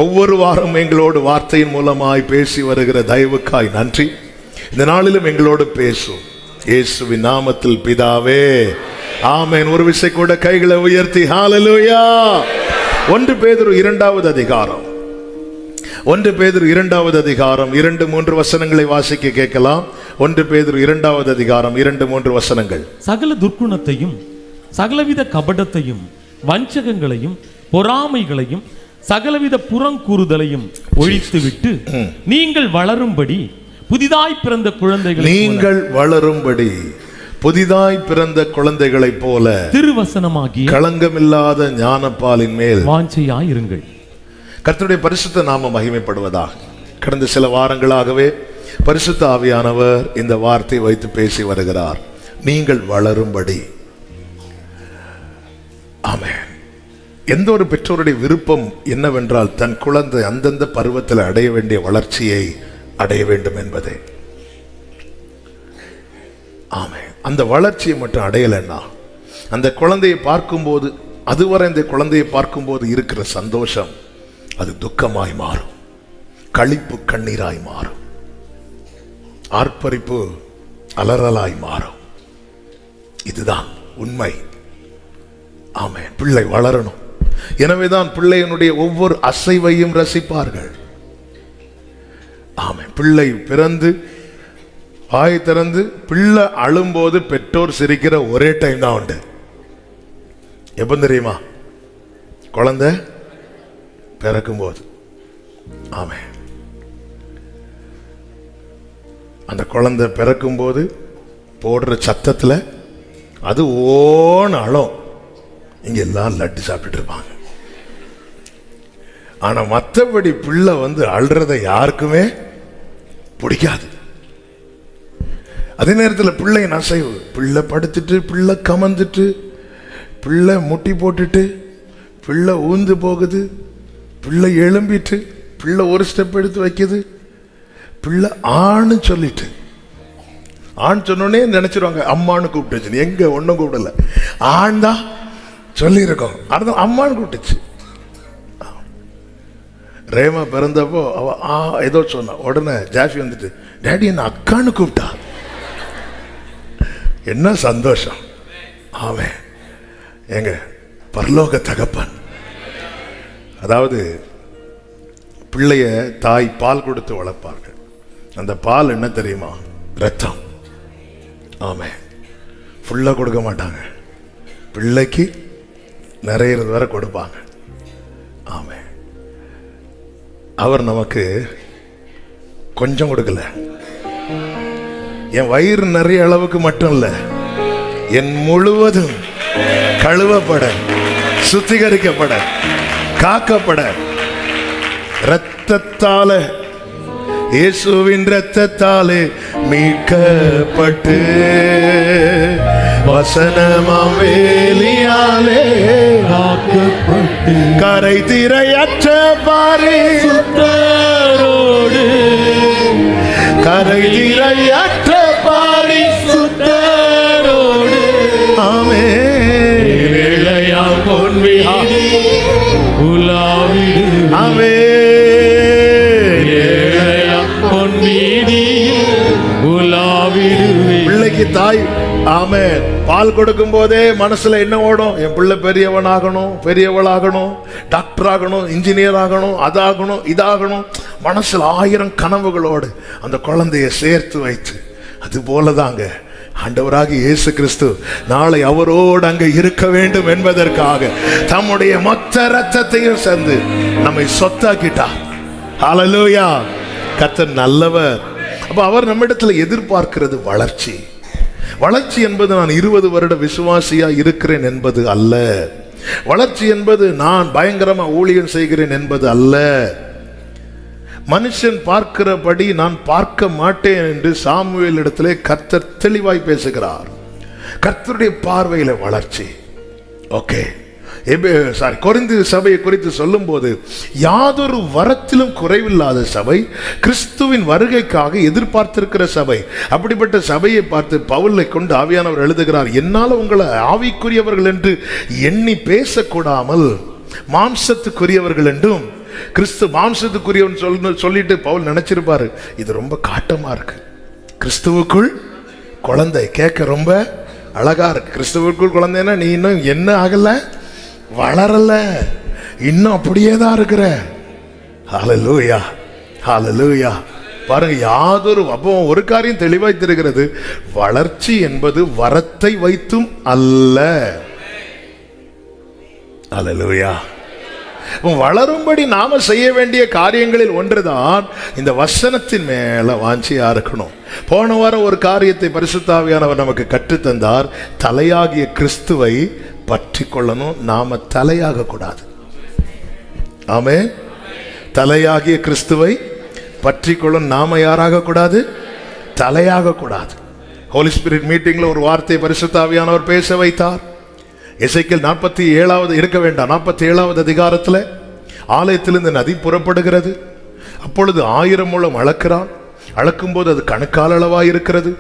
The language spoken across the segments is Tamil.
ஒவ்வொரு வாரம் எங்களோடு வார்த்தையின் மூலமாய் பேசி வருகிற தயவுக்காய் நன்றி. இந்த நாளிலும் எங்களோடு பேசும் இயேசுவின் நாமத்தில் பிதாவே, ஆமென். ஒரு விசை கூட கைகளை உயர்த்தி ஹல்லேலூயா. 1 பேதுரு 2வது அதிகாரம் 1 பேதுரு 2வது அதிகாரம் 2-3 வசனங்களை வாசிக்க கேட்கலாம். 1 பேதுரு 2வது அதிகாரம் 2-3 வசனங்கள். சகல துர்க்குணத்தையும் சகலவித கபடத்தையும் வஞ்சகங்களையும் பொறாமைகளையும் சகலவித புறங்கூறுதலையும் ஒழித்துவிட்டு நீங்கள் வளரும்படி புதிதாய் பிறந்த குழந்தைகள் நீங்கள் வளரும்படி புதிதாய் பிறந்த குழந்தைகளைப் போல திருவசனமாகிய களங்கமில்லாத ஞானப்பாலின் மேல் வாஞ்சையாயிருங்கள். கர்த்தருடைய பரிசுத்த நாமம் மகிமைப்படுவதாக. கடந்த சில வாரங்களாகவே பரிசுத்த ஆவியானவர் இந்த வார்த்தை வைத்து பேசி வருகிறார். நீங்கள் வளரும்படி. ஆமென். எந்த ஒரு பெற்றோருடைய விருப்பம் என்னவென்றால் தன் குழந்தை அந்தந்த பருவத்தில் அடைய வேண்டிய வளர்ச்சியை அடைய வேண்டும் என்பதே. ஆமென். அந்த வளர்ச்சியை மட்டும் அடையலைன்னா அந்த குழந்தையை பார்க்கும்போது, அதுவரை இந்த குழந்தையை பார்க்கும்போது இருக்கிற சந்தோஷம் அது துக்கமாய் மாறும், களிப்பு கண்ணீராய் மாறும், ஆர்ப்பரிப்பு அலறலாய் மாறும். இதுதான் உண்மை. ஆமென். பிள்ளை வளரணும். எனவேதான் பிள்ளையினுடைய ஒவ்வொரு அசைவையும் ரசிப்பார்கள். ஆமென். பிள்ளை பிறந்து வாய் திறந்து பிள்ளை அழும்போது பெற்றோர் சிரிக்கிற ஒரே டைம் தான் உண்டு. எப்ப தெரியுமா? குழந்தை பிறக்கும் போது. ஆமென். அந்த குழந்தை பிறக்கும் போது போடுற சத்தத்துல அது ஓன அழும். இங்க எல்லாம் லட்டு சாப்பிட்டு இருப்பாங்க. ஆனா மற்றபடி பிள்ளை அழுறத யாருக்குமே பிடிக்காது. அதே நேரத்தில் பிள்ளையின் அசைவு, பிள்ளை படுத்துட்டு பிள்ளை கமந்துட்டு பிள்ளை முட்டி போட்டுட்டு பிள்ளை ஊந்து போகுது, பிள்ளை எழும்பிட்டு பிள்ளை ஒரு ஸ்டெப் எடுத்து வைக்குது, பிள்ளை ஆண் சொல்லிட்டு, ஆண் சொன்னோடனே நினைச்சிருவாங்க அம்மானு கூப்பிட்டுச்சு. எங்க ஒன்னும் கூப்பிடல, ஆண் தான் சொல்லியிருக்கோம். அடுத்த அம்மான்னு கூப்பிட்டுச்சு. ரேமா பிறந்தப்போ அவ ஏதோ சொன்னா, உடனே ஜாஃபி வந்துட்டு டேடி என்ன அக்கான்னு கூப்பிட்டா. என்ன சந்தோஷம். ஆமென். எங்க பரலோக தகப்பன். அதாவது பிள்ளைய தாய் பால் கொடுத்து வளர்ப்பார்கள். அந்த பால் என்ன தெரியுமா? ரத்தம். ஆமென். ஃபுல்லா கொடுக்க மாட்டாங்க, பிள்ளைக்கு நிறையிறது வரை கொடுப்பாங்க. ஆமென். அவர் நமக்கு கொஞ்சம் கொடுக்கல, என் வயிறு நிறைய அளவுக்கு மட்டும் இல்ல, என் முழுவதும் கழுவப்பட, சுத்திகரிக்கப்பட, காக்கப்பட, இரத்தத்தால, இயேசுவின் இரத்தத்தாலே மீட்கப்பட்டு வசனமாம் வேலியாலே காக்கப்பட்டு கரை திரையற்ற பாரிசுத்தரோடு, கரை திரையற்ற பாரிசுத்தரோடு. ஆமென். வேளையாம் பொன்விழா உலாவிடு. ஆமென். வேளையாம் பொன்வீதி உலாவிடு. பிள்ளைக்கு தாய் ஆமென் பால் கொடுக்கும் போதே மனசுல என்ன ஓடும்? என் பிள்ளை பெரியவனாகணும், பெரியவளாகணும், டாக்டர் ஆகணும், இன்ஜினியர் ஆகணும், அதாகணும், இதாகணும். மனசுல 1000 கனவுகளோடு அந்த குழந்தைய சேர்த்து வைத்து, அது போலதாங்க ஆண்டவராகிய இயேசு கிறிஸ்து நாளை அவரோடு அங்க இருக்க வேண்டும் என்பதற்காக தம்முடைய மொத்த ரத்தத்தையும் சேர்ந்து நம்மை சொத்தாக்கிட்டார். ஹல்லேலூயா. கர்த்தர் நல்லவர். அப்ப அவர் நம்மிடத்துல எதிர்பார்க்கிறது வளர்ச்சி. வளர்ச்சி என்பது நான் 20 வருட விசுவாசியா இருக்கிறேன் என்பது அல்ல. வளர்ச்சி என்பது நான் பயங்கரமா ஊழியம் செய்கிறேன் என்பது அல்ல. மனுஷன் பார்க்கிறபடி நான் பார்க்க மாட்டேன் என்று சாமுவேல் இடத்திலே கர்த்தர் தெளிவாய் பேசுகிறார். கர்த்தருடைய பார்வையில வளர்ச்சி. ஓகே. கொரிந்து சபையை குறித்து சொல்லும் போது யாதொரு வரத்திலும் குறைவில்லாத சபை, கிறிஸ்துவின் வருகைக்காக எதிர்பார்த்திருக்கிற சபை. அப்படிப்பட்ட சபையை பார்த்து பவுலை கொண்டு ஆவியானவர் எழுதுகிறார், என்னால் உங்களை ஆவிக்குரியவர்கள் என்று எண்ணி பேசக்கூடாமல் மாம்சத்துக்குரியவர்கள் என்றும் கிறிஸ்து மாம்சத்துக்குரியவன் சொல்லிட்டு பவுல் நினைச்சிருப்பாரு, இது ரொம்ப காட்டமா இருக்கு. கிறிஸ்துவுக்குள் குழந்தை கேட்க ரொம்ப அழகா இருக்கு. கிறிஸ்துவுக்குள் குழந்தைன்னா நீ இன்னும் என்ன ஆகல, வளரல, இன்னும் அப்படியே தான் இருக்கிற. ஹல்லேலூயா, ஹல்லேலூயா. பாருங்க, யாதொரு அப்போ ஒரு காரியம் தெளிவாய் தெரிகிறது, வளர்ச்சி என்பது வரத்தை வைத்தும் அல்ல. ஹல்லேலூயா. வளரும்படி நாம செய்ய வேண்டிய காரியங்களில் ஒன்றுதான் இந்த வசனத்தின் மேல வாஞ்சியா இருக்கணும். போன வாரம் ஒரு காரியத்தை பரிசுத்த ஆவியானவர் நமக்கு கற்றுத்தந்தார். தலையாகிய கிறிஸ்துவை பற்றி கொள்ளணும், நாம தலையாக கூடாது. ஆமென். தலையாகிய கிறிஸ்துவை பற்றி கொள்ளும், நாம யாராக கூடாது, தலையாக கூடாது. ஹோலி ஸ்பிரிட் மீட்டிங்ல ஒரு வார்த்தை பரிசுத்த ஆவியானவர் பேச வைத்தார். எசேக்கியேல் 47 இருக்க வேண்டாம், 47வது அதிகாரத்தில் ஆலயத்திலிருந்து நதி புறப்படுகிறது. அப்பொழுது 1000 முழம் அளக்கிறான். அளக்கும் போது அது கணுக்கால் அளவாக இருக்கிறது.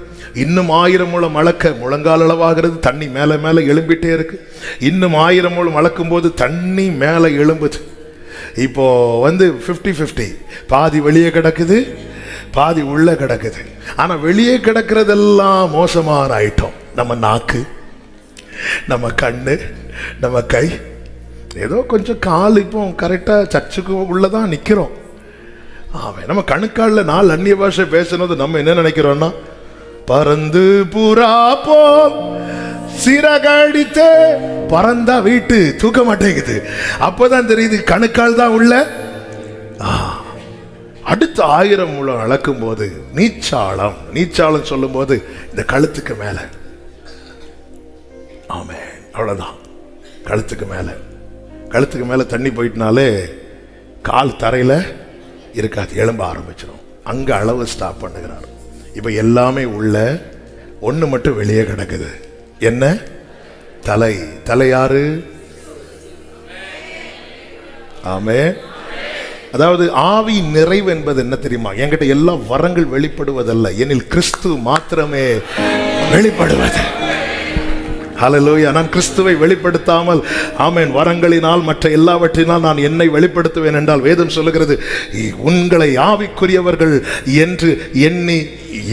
இன்னும் 1000 முழம் அளக்க முழங்கால் அளவாகிறது. தண்ணி மேல மேல எழும்பிட்டே இருக்கு. இன்னும் 1000 முழம் அளக்கும் போது தண்ணி மேல எழும்புது. இப்போ 50-50, பாதி வெளியே கிடக்குது, பாதி உள்ள கிடக்குது. ஆனா வெளியே கிடக்கிறதெல்லாம் மோசமான ஐட்டம். நம்ம நாக்கு, நம்ம கண்ணு, நம்ம கை, ஏதோ கொஞ்சம் கால் இப்போ கரெக்டா சர்ச்சுக்கு உள்ளதான் நிக்கிறோம். ஆமாம், நம்ம கணுக்காலில் 4 அந்நிய பாஷை பேசுனது நம்ம என்ன நினைக்கிறோம்னா, பறந்து புறா போல் சிறகடித்து பறந்தா வீட்டு தூக்க மாட்டேங்குது. அப்பதான் தெரியுது கணுக்கால் தான் உள்ள. அடுத்த 1000 முழம் அளக்கும் போது நீச்சாளம் சொல்லும் போது இந்த கழுத்துக்கு மேல. ஆமே, அவ்வளவுதான். கழுத்துக்கு மேல தண்ணி போயிட்டனாலே கால் தரையில இருக்காது, எழும்ப ஆரம்பிச்சிடும். அங்க அளவு ஸ்டாப் பண்ணுகிறார். இப்ப எல்லாமே உள்ள, ஒண்ணு மட்டும் வெளியே கிடக்குது. என்ன? தலை யாரு? ஆமே. அதாவது ஆவி நிறைவு என்பது என்ன தெரியுமா? என்கிட்ட எல்லா வரங்கள் வெளிப்படுவதல்ல, என்னில் கிறிஸ்து மாத்திரமே வெளிப்படுவது. ஹல்லேலூயா. நான் கிறிஸ்துவை வெளிப்படுத்தாமல், ஆமென், வரங்களினால் மற்ற எல்லாவற்றினால் நான் என்னை வெளிப்படுத்துவேன் என்றால் வேதம் சொல்லுகிறது, உங்களை ஆவிக்குரியவர்கள் என்று எண்ணி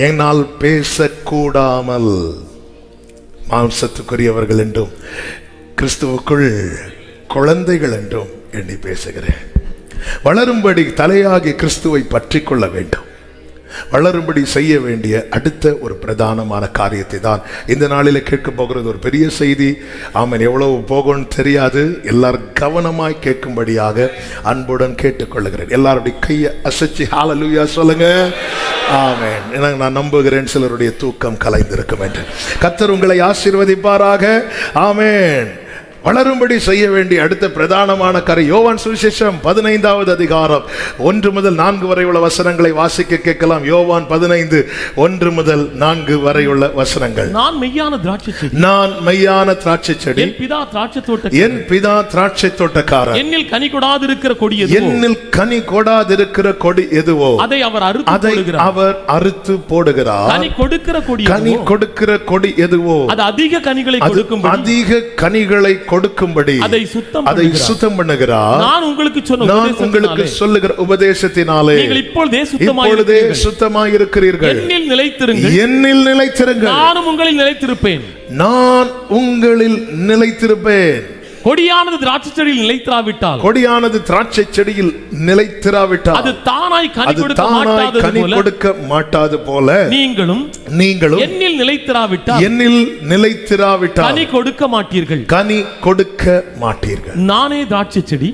என்னால் பேசக்கூடாமல் மாம்சத்துக்குரியவர்கள் என்றும் கிறிஸ்துவுக்குள் குழந்தைகள் என்றும் எண்ணி பேசுகிறேன். வளரும்படி தலையாகி கிறிஸ்துவை பற்றி கொள்ள வேண்டும். வளரும்படி செய்ய வேண்டிய அடுத்த ஒரு பிரதானமான காரியத்தை தான் இந்த நாளில் கேட்க போகிறது. ஒரு பெரிய செய்தி. ஆமென். எவ்வளவு போகும்னு தெரியாது. எல்லாரும் கவனமாய் கேட்கும்படியாக அன்புடன் கேட்டுக்கொள்ளுகிறேன். எல்லாருடைய கையை அசைச்சு ஹல்லேலூயா சொல்லுங்க. ஆமென். நான் நம்புகிறேன் சிலருடைய தூக்கம் கலைந்திருக்கும் என்று. கர்த்தர் உங்களை ஆசீர்வதிப்பாராக. ஆமென். வளரும்படி செய்ய வேண்டிய அடுத்த பிரதானமான காரியம் யோவான் சுவிசேஷம் 15வது அதிகாரம் 1 முதல் 4 வரை உள்ள வசனங்களை வாசிக்க கேட்கலாம். யோவான் 15 1 முதல் 4 வரை உள்ள வசனங்கள். நான் மெய்யான திராட்சை செடி, நான் மெய்யான திராட்சை செடி, என் பிதா திராட்சை தோட்டக்காரர், என் பிதா திராட்சை தோட்டக்காரர், என்னில் கனி கொடாதிருக்கிற கொடி எதுவோ, என்னில் கனி கொடாதிருக்கிற கொடி எதுவோ அதை அவர் அறுத்து போடுகிறார். கனி கொடுக்கிற கொடி எதுவோ அது அதிக கனிகளை கொடுக்கும்படி அதை சுத்தம் பண்ணுகிறார். நான் உங்களுக்கு சொல்லுகிற உபதேசத்தினாலே நீங்கள் இப்பொழுதே சுத்தமாய் இருக்கிறீர்கள். என்னில் நிலைத்திருங்கள். நான் உங்களில் நிலைத்திருப்பேன். கொடியானது திராட்சை செடியில் நிலைத்திராவிட்டால் அது தானாய் கனி கொடுக்க மாட்டாது போல நீங்களும் என்னில் நிலைத்திராவிட்டால் கனி கொடுக்க மாட்டீர்கள். நானே திராட்சை செடி,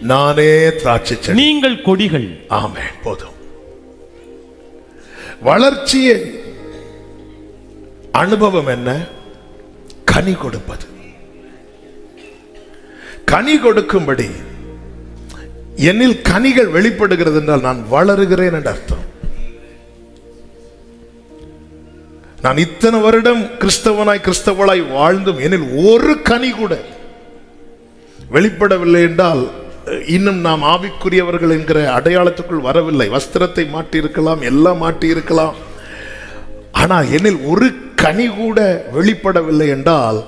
நீங்கள் கொடிகள். ஆமென். போதும். வளர்ச்சியின் அனுபவம் என்ன? கனி கொடுப்பது. கனி கொடுக்கும்படி என்னில் கனிகள் வெளிப்படுகிறது என்றால் நான் வளருகிறேன் என்று அர்த்தம். நான் இத்தனை வருடம் கிறிஸ்தவளாய் வாழ்ந்தும் என்னில் ஒரு கனி கூட வெளிப்படவில்லை என்றால் இன்னும் நாம் ஆவிக்குரியவர்கள் என்கிற அடையாளத்துக்குள் வரவில்லை. வஸ்திரத்தை மாட்டி இருக்கலாம், எல்லாம் மாட்டி இருக்கலாம், ஆனால் என்னில் ஒரு கனி கூட வெளிப்படவில்லை என்றால்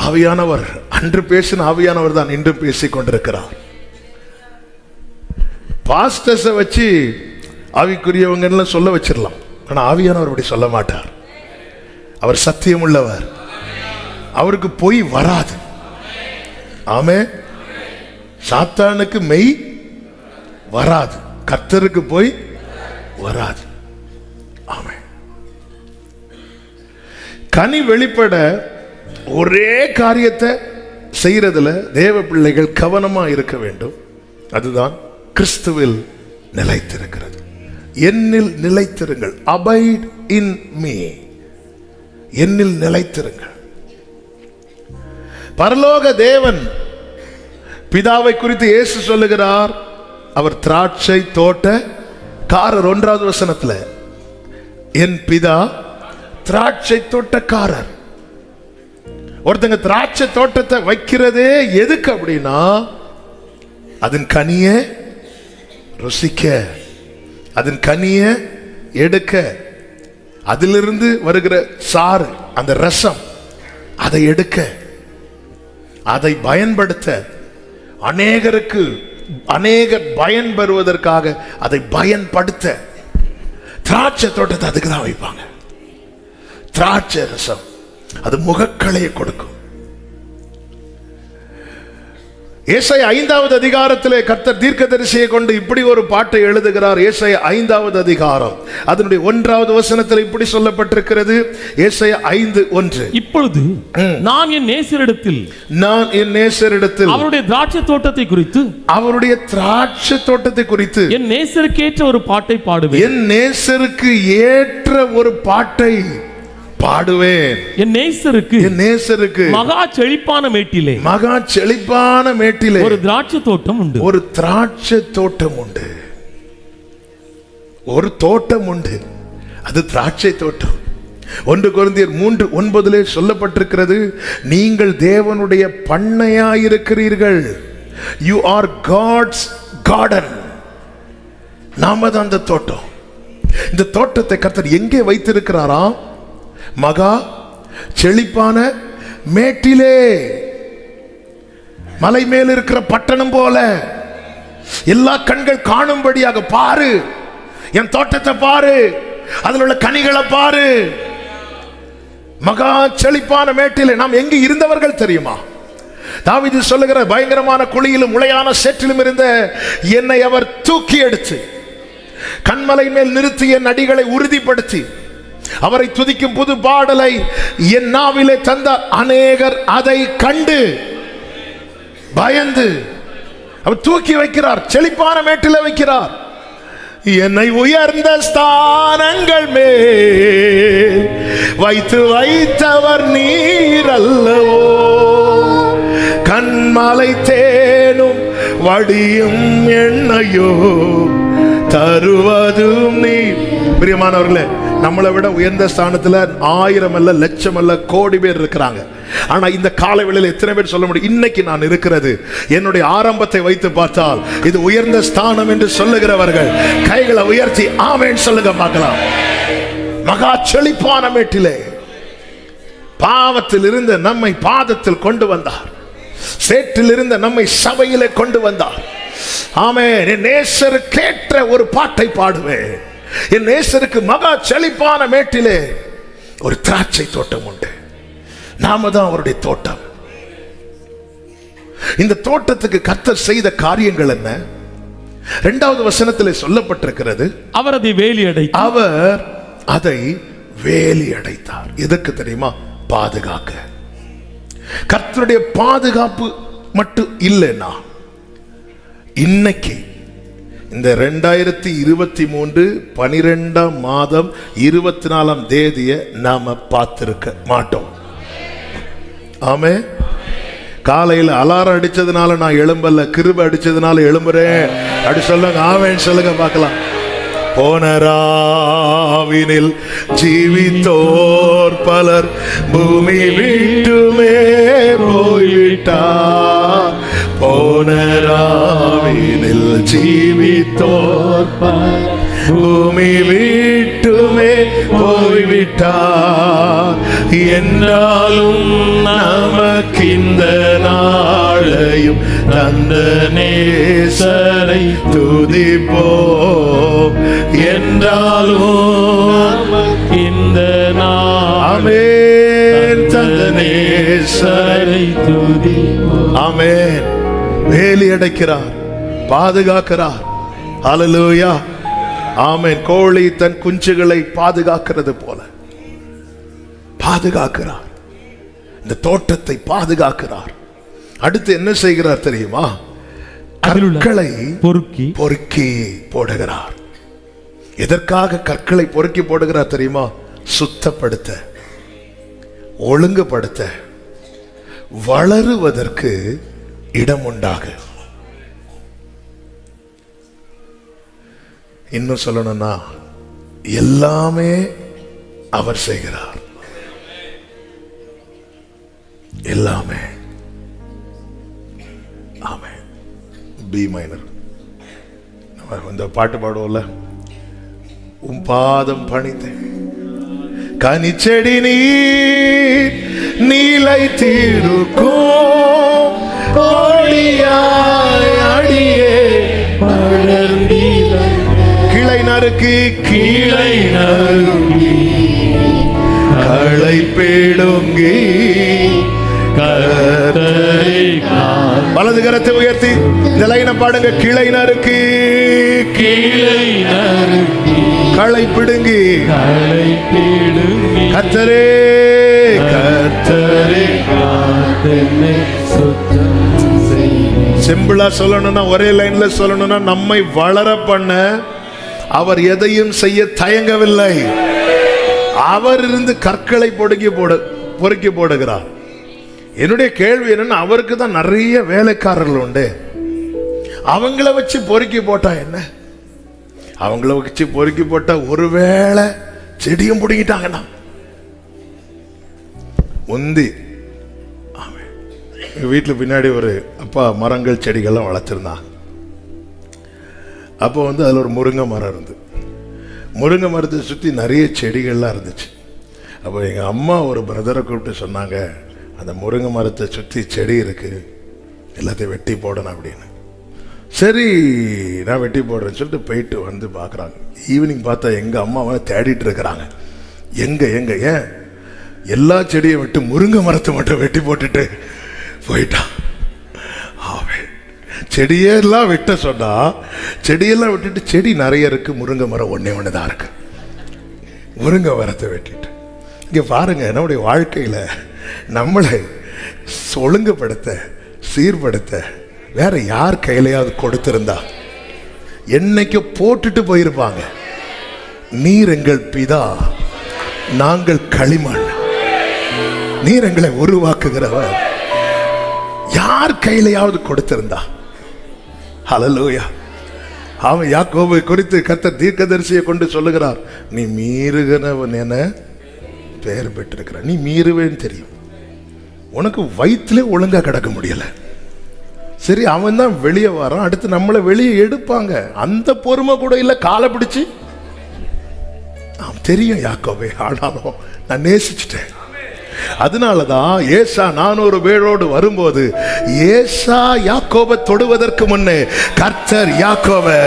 ஆவியானவர், அன்று பேசின ஆவியானவர் தான் இன்றும் பேசிக் கொண்டிருக்கிறார். பாஸ்டர்ஸை வச்சு ஆவிக்குரியவங்கன்னு சொல்ல வச்சிடலாம். ஆனால் ஆவியானவர் அப்படி சொல்ல மாட்டார். அவர் சத்தியம் உள்ளவர், அவருக்கு பொய் வராது. ஆமே. சாத்தானுக்கு மெய் வராது, கர்த்தருக்கு பொய் வராது. ஆமே. கனி வெளிப்பட ஒரே காரியத்தை செய்யறதுல தேவ பிள்ளைகள் கவனமா இருக்க வேண்டும். அதுதான் கிறிஸ்துவில் நிலைத்திருக்கிறது. என்னில் நிலைத்திருங்கள். Abide in me. என்னில் நிலைத்திருங்கள். பரலோக தேவன் பிதாவை குறித்து இயேசு சொல்லுகிறார், அவர் திராட்சை தோட்டக்காரர். 1வது வசனத்துல என் பிதா திராட்சை தோட்டக்காரர். ஒருத்தங்க திராட்சை தோட்டத்தை வைக்கிறதே எதுக்கு அப்படின்னா, அதன் கனிய ருசிக்க, அதன் கனிய எடுக்க, அதிலிருந்து வருகிற சாறு, அந்த ரசம், அதை எடுக்க, அதை பயன்படுத்த, அநேகருக்கு அநேகர் பயன் பெறுவதற்காக அதை பயன்படுத்த திராட்சை தோட்டத்தை அதுக்கு தான் வைப்பாங்க. திராட்சை ரசம் அது முகக்களையை கொடுக்கும். ஏசாயா 5வது அதிகாரத்திலே கர்த்தர் தீர்க்கதரிசியை கொண்டு இப்படி ஒரு பாட்டை எழுதுகிறார். ஏசாயா 5வது அதிகாரம் அதனுடைய 1வது வசனத்தில் இப்படி சொல்லப்பட்டிருக்கிறது. ஏசாயா 5:1. இப்பொழுது நான் என் நேசரிடத்தில் அவருடைய திராட்சை தோட்டத்தை குறித்து என் நேசருக்கு ஏற்ற ஒரு பாட்டை பாடுவேன். என் நேசருக்கு ஏற்ற ஒரு பாட்டை பாடுவேன். என் நேசருக்கு மகா செழிப்பான மேட்டிலே ஒரு திராட்சை தோட்டம் உண்டு. ஒரு திராட்சை தோட்டம் உண்டு. ஒரு தோட்டம் உண்டு. அது திராட்சை தோட்டம். 1 கொரிந்தியர் 3:9 சொல்லப்பட்டிருக்கிறது, நீங்கள் தேவனுடைய பண்ணையாயிருக்கிறீர்கள். You are God's garden. நாம தான் அந்த தோட்டம். இந்த தோட்டத்தை கர்த்தர் எங்கே வைத்திருக்கிறாராம்? மகா செழிப்பான மேட்டிலே, மலை மேல் இருக்கிற பட்டணம் போல எல்லா கண்கள் காணும்படியாக. பாரு, என் தோட்டத்தை பாரு, அதில் உள்ள கனிகளை பாரு. மகா செழிப்பான மேட்டிலே. நாம் எங்கு இருந்தவர்கள் தெரியுமா? தாவீது சொல்லுகிற, பயங்கரமான குழியிலும் உளையான சேற்றிலும் இருந்த என்னை அவர் தூக்கி எடுத்து கண்மலை மேல் நிறுத்தி என் அடிகளை உறுதிப்படுத்தி அவரை துதிக்கும் புது பாடலை என் நாவிலே தந்தார். அநேகர் அதை கண்டு பயந்து அவர் தூக்கி வைக்கிறார், செழிப்பான மேட்டில வைக்கிறார். என்னை உயர்ந்த ஸ்தானங்கள் மேல் வைத்தவர் நீர் அல்லவோ, கண்மலை தேனும் வடியும் எண்ணையோ தருவதும் நீ. பிரியமானவர்களே, நம்மளை விட உயர்ந்த ஸ்தானத்துல 1000 அல்ல, லட்சம் அல்ல, கோடி பேர் இருக்கிறாங்க. ஆனா இந்த காலை வேளையில எத்தனை பேர் சொல்ல முடியும், இன்னைக்கு நான் இருக்கிறது என்னுடைய ஆரம்பத்தை வைத்து பார்த்தால் இது உயர்ந்த ஸ்தானம் என்று சொல்லுகிறவர்கள் கைகளை உயர்த்தி ஆமென் சொல்லுங்க பார்க்கலாம். மகா செழிப்பான மேட்டிலே பாவத்தில் இருந்த நம்மை பாதத்தில் கொண்டு வந்தார். சேற்றில் இருந்த நம்மை சபையிலே கொண்டு வந்தார். ஆமென். என் நேசருக்கேற்ற ஒரு பாட்டை பாடுவேன். என் நேசருக்கு மகா செழிப்பான மேட்டிலே ஒரு திராட்சை தோட்டம் உண்டு. நாம தான் அவருடைய தோட்டம். இந்த தோட்டத்துக்கு கர்த்தர் செய்த காரியங்கள் என்ன? 2வது வசனத்திலே சொல்லப்பட்டிருக்கிறது, அவர் அதை வேலி அடைத்தார். எதற்கு தெரியுமா? பாதுகாக்க. கர்த்தருடைய பாதுகாப்பு மட்டும் இல்லைன்னா இன்னைக்கு இந்த 2023 12ஆம் மாதம் 24ஆம் தேதியை நாம பார்த்திருக்க மாட்டோம். ஆமே. காலையில் அலாரம் அடிச்சதுனால நான் எழும்பல, கிருபை அடிச்சதுனால எழும்புறேன் அப்படி சொல்லுங்க. ஆமென் சொல்லுங்க பார்க்கலாம். போனராவினில் ஜீவித்தோர் பலர் பூமி விட்டுமே போய்விட்டார். போனராவினில் ஜீவித்தோர் பலர் பூமி விட்டுமே போய்விட்டார். என்றாலும் நமக்கு இந்த நாள் களையும் தந்த நேசரை துதிப்போம் என்றாலும் இந்த ஆமென். தந்த நேசரை துதிப்போம். ஆமென். வேலி அடைக்கிறார், பாதுகாக்கிறார். ஹல்லேலூயா. ஆமென். கோழி தன் குஞ்சுகளை பாதுகாக்கிறது போல பாதுகாக்கிறார். இந்த தோட்டத்தை பாதுகாக்கிறார். அடுத்து என்ன செய்கிறார் தெரியுமா? கற்களை பொறுக்கி பொறுக்கி போடுகிறார். எதற்காக கற்களை பொறுக்கி போடுகிறார் தெரியுமா? சுத்தப்படுத்த, ஒழுங்குபடுத்த, வளருவதற்கு இடம் உண்டாக. இன்னும் சொல்லணும்னா எல்லாமே அவர் செய்கிறார். எல்லாமே. ஆமென். B minor. நம்ம இந்த பாட்டு பாடுவோம்ல, உம் பாதம் பணிந்தேன் கனிச்செடி நீர் நீலைத்திருக்கும் கோடியாய் அடியே கிளை நறுக்கு கீழை நறுக்கி களை பிடுங்கி வலது கரத்தை உயர்த்தி இந்த லைனை பாடுங்க. கிளை நறுக்கு கீழை நறுக்கி களை பிடுங்கி கர்த்தரே கர்த்தரே. சிம்பிளா சொல்லணும்னா, ஒரே லைன்ல சொல்லணும்னா, நம்மை வளர பண்ண அவர் எதையும் செய்ய தயங்கவில்லை. அவர் இருந்து கற்களை பொறுக்கி போடுகிறார். என்னுடைய கேள்வி என்னன்னா, அவருக்கு தான் நிறைய வேலைக்காரர்கள் உண்டு. அவங்கள வச்சு பொறுக்கி போட்டா என்ன? அவங்கள வச்சு பொறுக்கி போட்டா ஒருவேளை செடியும் பிடிங்கிட்டாங்கன்னா உந்தி. வீட்டில் பின்னாடி ஒரு அப்பா மரங்கள் செடிகள்லாம் வளர்த்துருந்தான். அப்போ அதில் ஒரு முருங்கை மரம் இருந்து, முருங்கை மரத்தை சுற்றி நிறைய செடிகள்லாம் இருந்துச்சு. அப்போ எங்கள் அம்மா ஒரு பிரதரை கூப்பிட்டு சொன்னாங்க, அந்த முருங்கை மரத்தை சுற்றி செடி இருக்குது, எல்லாத்தையும் வெட்டி போடணும் அப்படின்னு. சரி நான் வெட்டி போடுறேன்னு சொல்லிட்டு போயிட்டு வந்து பார்க்குறாங்க. ஈவினிங் பார்த்தா எங்கள் அம்மாவை தேடிட்டு இருக்கிறாங்க. எங்கே ஏன் எல்லா செடியை விட்டு முருங்கை மரத்தை மட்டும் வெட்டி போட்டுட்டு போயிட்டான். செடியெல்லாம் வெட்ட சொன்னா, செடியெல்லாம் விட்டுட்டு செடி நிறைய இருக்கு, முருங்கை மரம் ஒன்னே தான் இருக்கு. முருங்கை மரத்தை வெட்டிட்டு இங்க பாருங்க, நம்முடைய வாழ்க்கையில நம்மளை ஒழுங்குபடுத்த, சீர்படுத்த வேற யார் கையிலையாவது கொடுத்திருந்தா என்னைக்கு போட்டுட்டு போயிருப்பாங்க. நீர் எங்கள் பிதா, நாங்கள் களிமண், நீர் எங்களை உருவாக்குகிறவர். யார் கையிலையாவது கொடுத்திருந்தா? ஹல்லேலூயா. அவன் யாக்கோபை குறித்து கர்த்தர் தீர்க்கதரிசியை கொண்டு சொல்லுகிறார், நீ மீறுகிறவன் என பெயர் பெற்றிருக்கிற. நீ மீறுவேன்னு தெரியும், உனக்கு வயிற்றுல ஒழுங்கா கிடக்க முடியல. சரி, அவன் தான் வெளியே வரான், அடுத்து நம்மளை வெளியே எடுப்பாங்க. அந்த பொறுமை கூட இல்லை, காலை பிடிச்சு. தெரியும் யாக்கோபே, ஆனாலும் நான் நேசிச்சுட்டேன். அதனாலதான் ஏசா 400 பேரோடு வரும்போது, ஏசா யாக்கோபை தொடுவதற்கு முன்னே கர்த்தர் யாக்கோபை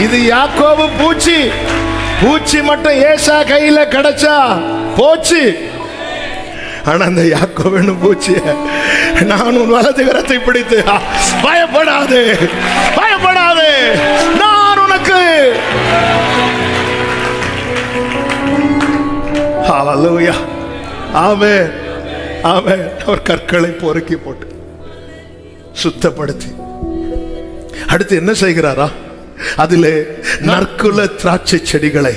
இது யாக்கோபு பூச்சி மட்டும் ஏசா கையில கிடைச்சா போச்சு. ஆனா அந்த யாக்கோபு பூச்சிய நான் உன் வலது கரத்தை பிடித்து, பயப்படாதே பயப்படாதே, நான் உனக்கு. ஹல்லேலூயா. ஆமென் ஆமென். அவர் கற்களை பொறுக்கி போட்டு சுத்தப்படுத்தி அடுத்து என்ன செய்கிறாரா? அதிலே நற்குல திராட்சை செடிகளை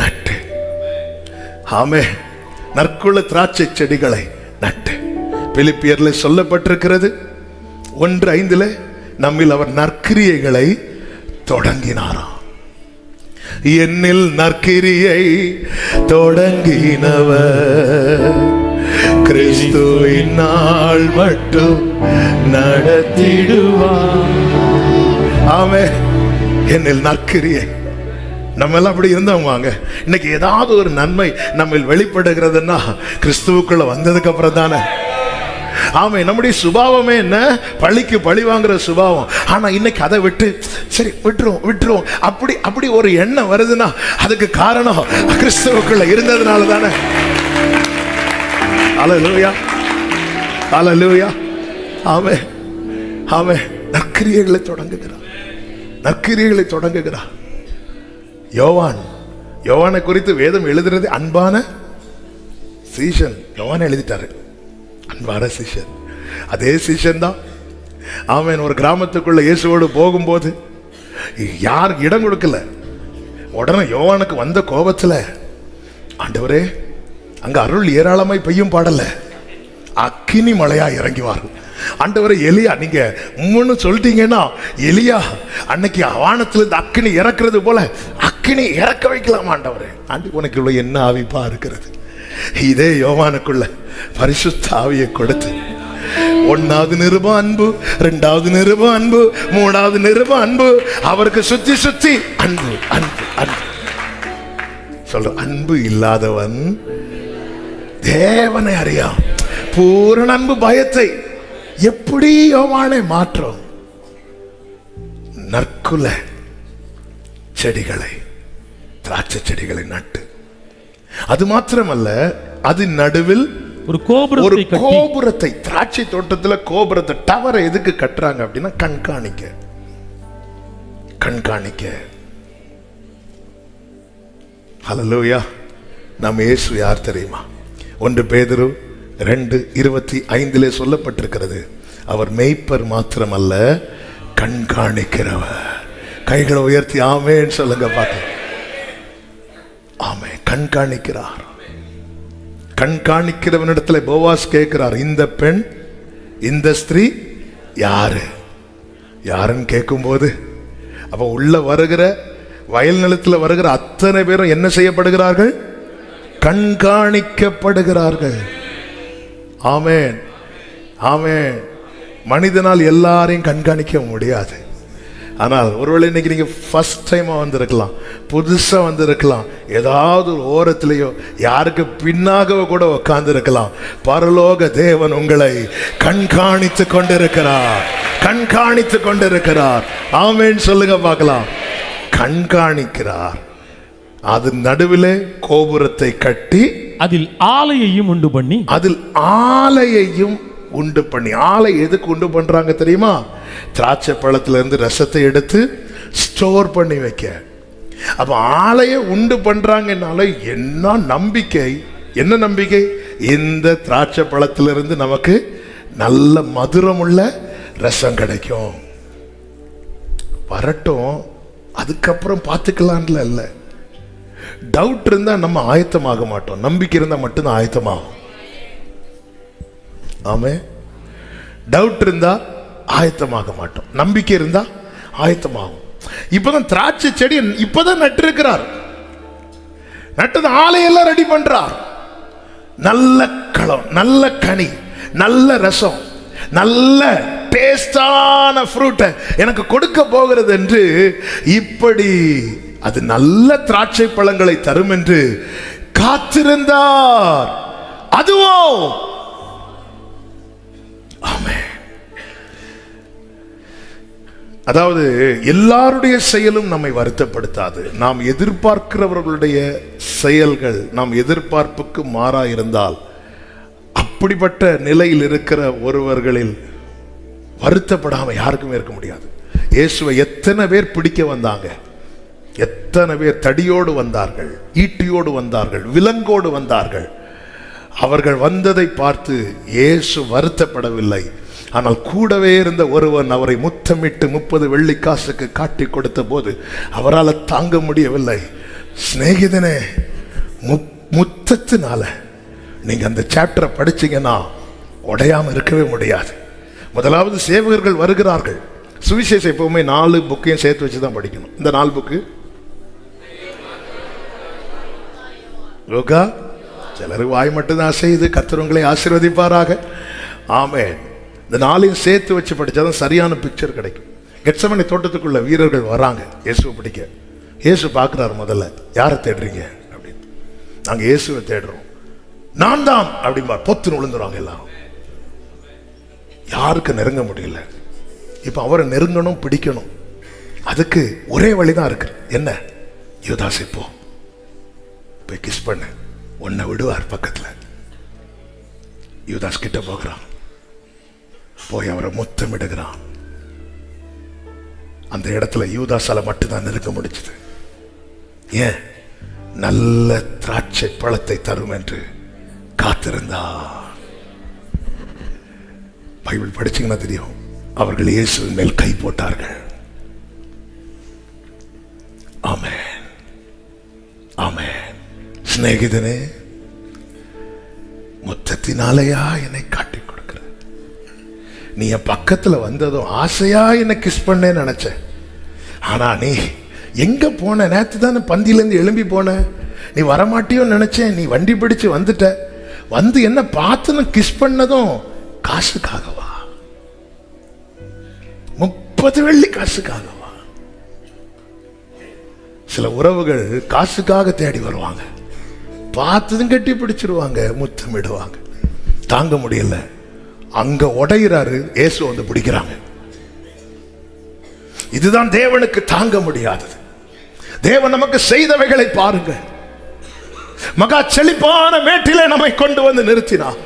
நட்டு. ஆமென். நற்குல திராட்சை செடிகளை நட்டு. பிலிப்பியர்ல சொல்லப்பட்டிருக்கிறது 1:5 நம்மில் அவர் நற்கிரியைகளை தொடங்கினாராம். என்னில் நற்கிரியை தொடங்கினவர் கிறிஸ்துவின் நாள் மட்டும் நடத்திடுவார். ஆமென். என்னில் நற்கிரியை நம்ம எல்லாம் அப்படி இருந்தவங்க. இன்னைக்கு ஏதாவது ஒரு நன்மை நம்ம வெளிப்படுகிறதுன்னா கிறிஸ்துவுக்குள்ள வந்ததுக்கு அப்புறம் தானே. ஆமே, நம்முடைய சுபாவமே என்ன? பழிக்கு பழி வாங்குற சுபாவம். ஆனா இன்னைக்கு அதை விட்டு சரி விட்டுரும் அப்படி ஒரு எண்ணம் வருதுன்னா அதுக்கு காரணம் கிறிஸ்துவுக்குள்ள இருந்ததுனால தானே. அல்லேலூயா, அல்லேலூயா. ஆமே, ஆமே. நற்கிரியைகளை தொடங்குகிறார். யோவானை குறித்து வேதம் எழுதுறது அன்பான சீஷன். யோவான் எழுதிட்டாரு, அன்பான சீஷன். அதே சீஷன் தான் ஆமென். ஒரு கிராமத்துக்குள்ள இயேசுவோடு போகும்போது யாருக்கு இடம் கொடுக்கல. உடனே யோவானுக்கு வந்த கோபத்துல, ஆண்டவரே அங்க அருள் ஏராளமாய் பெய்யும் பாடல, அக்கினி மழையா இறங்குவார். ஆண்டவரே, எலியா நீங்க முன்னு சொல்லிட்டீங்கன்னா எலியா அன்னைக்கு வானத்துல இருந்து அக்கினி இறக்குறது போல அக்கினி இறக்க வைக்கலாம் ஆண்டவரே. உனக்குள்ள என்ன ஆவிப்பா இருக்கிறது? இதே யோவானுக்குள்ள பரிசுத்த ஆவியை கொடுத்து 1வது நிருபம் அன்பு, 2வது நிருபம் அன்பு, 3வது நிருபம் அன்பு, அவருக்கு சுத்தி அன்பு அன்பு அன்பு சொல்ற. அன்பு இல்லாதவன் தேவனை அறியான். பூரண அன்பு பயத்தை எப்படி யோவானை மாற்றும்? நற்குல செடிகளை, திராட்சை செடிகளை நட்டு, அது மாத்திரமல்ல அது நடுவில் ஒரு கோபுரத்தை, திராட்சை தோட்டத்தில் கோபுரத்தை, டவரை எதுக்கு கட்டுறாங்க அப்படின்னா கண்காணிக்க. ஹல்லேலூயா. நம்ம இயேசு யார் தெரியுமா? 1 பேதுரு 2:25 சொல்லப்பட்டிருக்கிறது, அவர் மேய்ப்பர் மாத்திரமல்ல கண்காணிக்கிறவர். கைகளை உயர்த்தி ஆமென் சொல்லுங்க பார்க்கலாம். ஆமே, கண்காணிக்கிறார். கண்காணிக்கிறவனிடத்துல போவாஸ் கேட்கிறார், இந்த பெண், இந்த ஸ்திரீ யாருன்னு கேட்கும்போது, அப்ப உள்ள வருகிற வயல் நிலத்தில் வருகிற அத்தனை பேரும் என்ன செய்யப்படுகிறார்கள்? கண்காணிக்கப்படுகிறார்கள். ஆமென், ஆமென். மனிதனால் எல்லாரையும் கண்காணிக்க முடியாது. ஆனால் ஒருவேளை இன்னைக்கு நீங்க ஃபர்ஸ்ட் டைமா வந்திருக்கலாம், புதுசா வந்திருக்கலாம், ஏதாவது ஒரு ஓரத்திலேயோ யாருக்கு பின்னாக கூட உட்கார்ந்து இருக்கலாம். பரலோக தேவன் உங்களை கண்காணித்து கொண்டிருக்கிறார். ஆமென் சொல்லுங்க பார்க்கலாம். கண்காணிக்கிறார். அது நடுவிலே கோபுரத்தை கட்டி அதில் ஆலையையும் உண்டு பண்ணி, ஆலை எதுக்கு உண்டு பண்றாங்க தெரியுமா? திராட்சை பழத்துல இருந்து ரசத்தை எடுத்து ஸ்டோர் பண்ணி வைக்க. அப்ப ஆலையை உண்டு பண்றாங்கனால என்ன நம்பிக்கை? இந்த திராட்சை பழத்திலிருந்து நமக்கு நல்ல மதுரமுள்ள ரசம் கிடைக்கும். வரட்டும், அதுக்கப்புறம் பார்த்துக்கலான்ல இல்ல. டவுட் இருந்தா நம்ம ஆயத்தமாக மாட்டோம், நம்பிக்கை இருந்தா மட்டும்தான் ஆயத்தமாகும். ஆமே, டவுட் இருந்தா ஆயத்தமாக மாட்டோம், நம்பிக்கை இருந்தா ஆயத்தமாகும். இப்பதான் திராட்சை செடி இப்பதான் நட்டிருக்கிறார், நட்டது ஆலையெல்லாம் ரெடி பண்றார். நல்ல களம், நல்ல கனி, நல்ல ரசம், நல்ல டேஸ்டான ஃப்ரூட்டை எனக்கு கொடுக்க போகிறது என்று, இப்படி அது நல்ல திராட்சை பழங்களை தரும் என்று காத்திருந்தார். அதுவோ ஆமென். அதாவது எல்லாருடைய செயலும் நம்மை வருத்தப்படுத்தாது. நாம் எதிர்பார்க்கிறவர்களுடைய செயல்கள் நாம் எதிர்பார்ப்புக்கு மாறா இருந்தால், அப்படிப்பட்ட நிலையில் இருக்கிற ஒருவர்களில் வருத்தப்படாம யாருக்குமே இருக்க முடியாது. இயேசுவை எத்தனை பேர் பிடிக்க வந்தாங்க, எத்தனை பேர் தடியோடு வந்தார்கள், ஈட்டியோடு வந்தார்கள், விலங்கோடு வந்தார்கள். அவர்கள் வந்ததை பார்த்து இயேசு வருத்தப்படவில்லை. ஆனால் கூடவே இருந்த ஒருவன் அவரை முத்தமிட்டு 30 வெள்ளிக்காசுக்கு காட்டி கொடுத்த போது அவரால் தாங்க முடியவில்லை. சிநேகிதனே, முத்தத்தினால நீங்க அந்த சாப்டரை படிச்சீங்கன்னா உடையாம இருக்கவே முடியாது. முதலாவது சேவகர்கள் வருகிறார்கள். சுவிசேஷம் எப்பவுமே 4 புக்கையும் சேர்த்து வச்சுதான் படிக்கணும். இந்த 4 புக்கு யோகா, சிலருக்கு வாய் மட்டும்தான் அசையுது. கர்த்தர் உங்களை ஆசீர்வதிப்பாராக. ஆமென். இந்த 4ஐயும் சேர்த்து வச்சு படிச்சாதான் சரியான பிக்சர் கிடைக்கும். கெத்செமனே தோட்டத்துக்குள்ள வீரர்கள் வராங்க இயேசுவை பிடிக்க. இயேசு பார்க்கிறார், முதல்ல யாரை தேடுறீங்க அப்படின்னு. நாங்க இயேசுவை தேடுறோம். நான் தான் அப்படின்பா. பொத்துன்னு விழுந்துருவாங்க எல்லாரும். யாருக்கு நெருங்க முடியல. இப்ப அவரை நெருங்கணும், பிடிக்கணும். அதுக்கு ஒரே வழிதான் இருக்கு. என்ன? யூதாஸ் இப்போ போய் கிஸ் பண்ண, உன்னை விடுவார் பக்கத்துல. யூதாஸ் கிட்ட போகிறான், போய் அவரை முத்தமிடுகிறான். அந்த இடத்துல யூதாசால மட்டும்தான் நெருங்க முடிச்சது. ஏன்? நல்ல திராட்சை பழத்தை தரும் என்று காத்திருந்தார். பைபிள் படிச்சீங்கன்னா தெரியும், அவர்கள் இயேசுவின் மேல் கை போட்டார்கள். ஆமென், ஆமென். சிநேகிதனே, முத்தத்தினாலேயா என்னை காட்டி கொடுக்கிற? நீ என் பக்கத்துல வந்ததும் ஆசையா என்னை கிஸ் பண்ண நினைச்ச. ஆனா நீ எங்க போன? நேத்து தானே பந்தியிலேருந்து எழும்பி போன. நீ வரமாட்டியோ நினைச்சேன். நீ வண்டி பிடிச்சு வந்துட்ட. வந்து என்ன பார்த்துன்னு கிஸ் பண்ணதும் காசுக்காகவா? 30 வெள்ளி காசுக்காகவா? சில உறவுகள் காசுக்காக தேடி வருவாங்க, பார்த்ததும் கட்டி பிடிச்சிருவாங்க, முத்தமிடுவாங்க. தாங்க முடியல, அங்க உடையிறாரு, இயேசு வந்து பிடிக்கிறாங்க. இதுதான் தேவனுக்கு தாங்க முடியாதது. தேவன் நமக்கு செய்தவைகளை பாருங்க. மகா செழிப்பான மேட்டிலே நம்மை கொண்டு வந்து நிறுத்தினார்.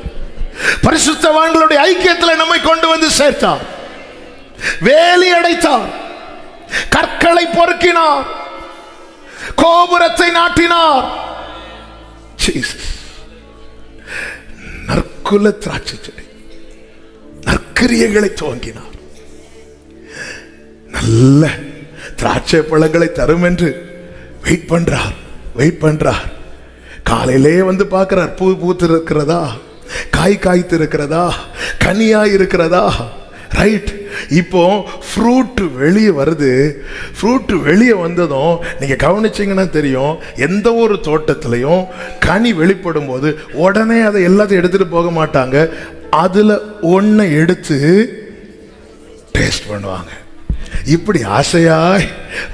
பரிசுத்தவான்களுடைய ஐக்கியத்தில் நம்மை கொண்டு வந்து சேர்த்தார். வேலி அடைத்தார், கற்களை பொறுக்கினார், கோபுரத்தை நாட்டினார். நற்குல திராட்சை செடி, நற்கிரியைகளை துவங்கினார். நல்ல திராட்சை பழங்களை தரும் என்று வெயிட் பண்றார். காலையிலே வந்து பார்க்கிறார், பூ பூத்து இருக்கிறதா, காய் காய்த்து இருக்கிறதா, கனியா இருக்கிறதா. ரைட். இப்போ ஃப்ரூட் வெளியே வருது. ஃப்ரூட் வெளியே வந்ததும் நீங்க கவனிச்சீங்கன்னா தெரியும், எந்த ஒரு தோட்டத்திலையும் கனி வெளிப்படும் போது உடனே அதை எல்லாத்தையும் எடுத்துட்டு போக மாட்டாங்க. அதுல ஒன்றை எடுத்து டேஸ்ட் பண்ணுவாங்க. இப்படி ஆசையாய்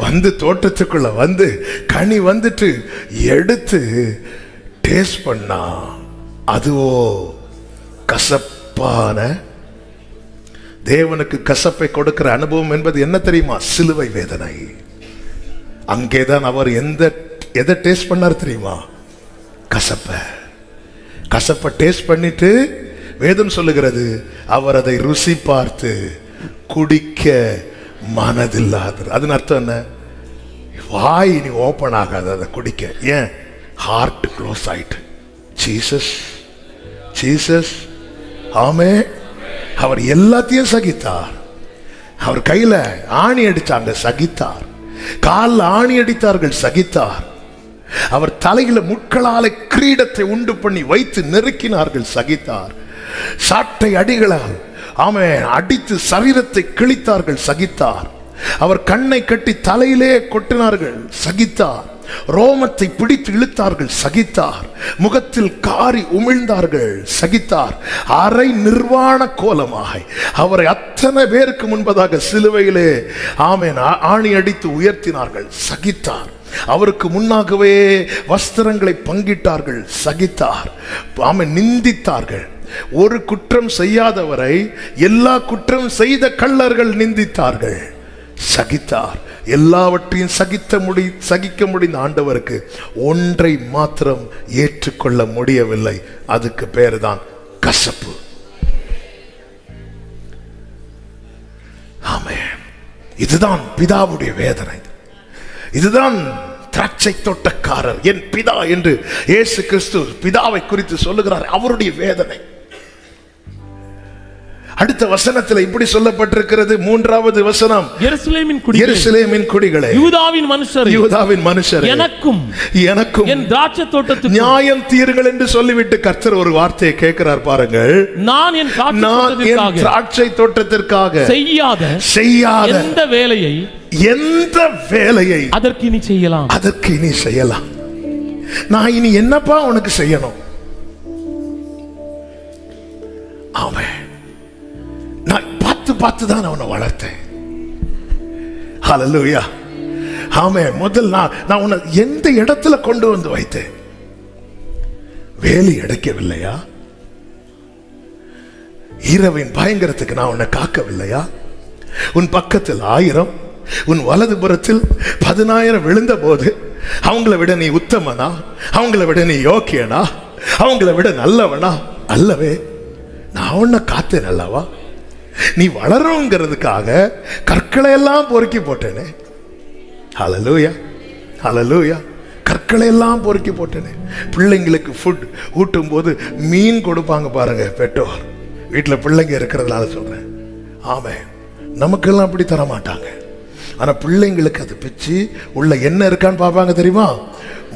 வந்து தோட்டத்துக்குள்ள வந்து கனி வந்துட்டு எடுத்து டேஸ்ட் பண்ணா அதுவோ கசப்பான. தேவனுக்கு கசப்பை கொடுக்கிற அனுபவம் என்பது என்ன தெரியுமா? சிலுவை வேதனை. அங்கேதான் அவர் எதை டேஸ்ட் பண்ணார் தெரியுமா? கசப்பை டேஸ்ட் பண்ணிட்டு வேதம் சொல்லுகிறது, அவர் அதை ருசி பார்த்து குடிக்க மனதில்லாத. அதன் அர்த்தம் என்ன? வாய் இனி ஓபன் ஆகாது அதை குடிக்க. ஏன்? ஹார்ட் க்ளோஸ் ஆயிட்டு. ஜீசஸ் ஆமே. அவர் எல்லாத்தையும் சகித்தார். அவர் கையில ஆணி அடிச்சாங்க, சகித்தார். காலில் ஆணி அடித்தார்கள், சகித்தார். அவர் தலையில முட்களால கிரீடத்தை உண்டு பண்ணி வைத்து நெருக்கினார்கள், சகித்தார். சாட்டை அடிகளால் அடித்து சரீரத்தை கிழித்தார்கள், சகித்தார். அவர் கண்ணை கட்டி தலையிலே கொட்டினார்கள், சகித்தார். ரோமத்தை பிடித்து இழுத்தார்கள், சகித்தார். முகத்தில் காரி உமிழ்ந்தார்கள், சகித்தார். அரை நிர்வாண கோலமாக அவரை அத்தனை பேருக்கு முன்பதாக சிலுவையிலே ஆணி அடித்து உயர்த்தினார்கள், சகித்தார். அவருக்கு முன்னாகவே வஸ்திரங்களை பங்கிட்டார்கள், சகித்தார். நிந்தித்தார்கள். ஒரு குற்றம் செய்யாதவரை எல்லா குற்றம் செய்த கள்ளர்கள் நிந்தித்தார்கள், சகித்தார். எல்லாவற்றையும் சகிக்க முடிந்த ஆண்டவருக்கு ஒன்றை மாத்திரம் ஏற்றுக்கொள்ள முடியவில்லை. அதுக்கு பேரு தான் கசப்பு. ஆமென். இதுதான் பிதாவுடைய வேதனை. இதுதான் திராட்சை தோட்டக்காரர் என் பிதா என்று இயேசு கிறிஸ்து பிதாவை குறித்து சொல்லுகிறார், அவருடைய வேதனை. அடுத்த வசனத்தில் இப்படி சொல்லப்பட்டிருக்கிறது, 3வது வசனம், எருசலேமின் குடிகளே, யூதாவின் மனுஷரே, எனக்கும் என் திராட்சை தோட்டத்துக்கு நியாயம் தீருங்கள் என்று சொல்லிவிட்டு கர்த்தர் ஒரு வார்த்தையை கேட்கிறார் பாருங்கள். நான் என் திராட்சை தோட்டத்திற்காக செய்யாத எந்த வேலையை அதற்கு இனி செய்யலாம். நான் இனி என்னப்பா உனக்கு செய்யணும்? ஆமென். நான் பார்த்து தான் அவனை வளர்த்தேன். ஹல்லேலூயா, ஆமே. முதல் நான் உன்னை எந்த இடத்துல கொண்டு வந்து வைத்தேன்? வேலி அடைக்கவில்லையா? இரவின் பயங்கரத்துக்கு நான் உன்னை காக்கவில்லையா? உன் பக்கத்தில் 1000, உன் வலது புறத்தில் 10,000 விழுந்த போது அவங்கள விட நீ உத்தமனா? அவங்கள விட நீ யோக்கியனா? அவங்கள விட நல்லவனா? அல்லவே. நான் உன்னை காத்தேன் அல்லவா? நீ வளருங்கிறதுக்காக கற்களை எல்லாம் பொறுக்கி போட்டேனே. ஹல்லேலூயா, ஹல்லேலூயா. கற்களை எல்லாம் பொறுக்கி போட்டேனே. பிள்ளைங்களுக்கு ஃபுட் ஊட்டும் போது மீன் கொடுப்பாங்க பாருங்க பெற்றோர். வீட்டில் பிள்ளைங்க இருக்கிறதுனால சொல்றேன். ஆமே, நமக்கெல்லாம் அப்படி தர மாட்டாங்க. ஆனா பிள்ளைங்களுக்கு அது பிச்சு உள்ள என்ன இருக்கான்னு பார்ப்பாங்க தெரியுமா?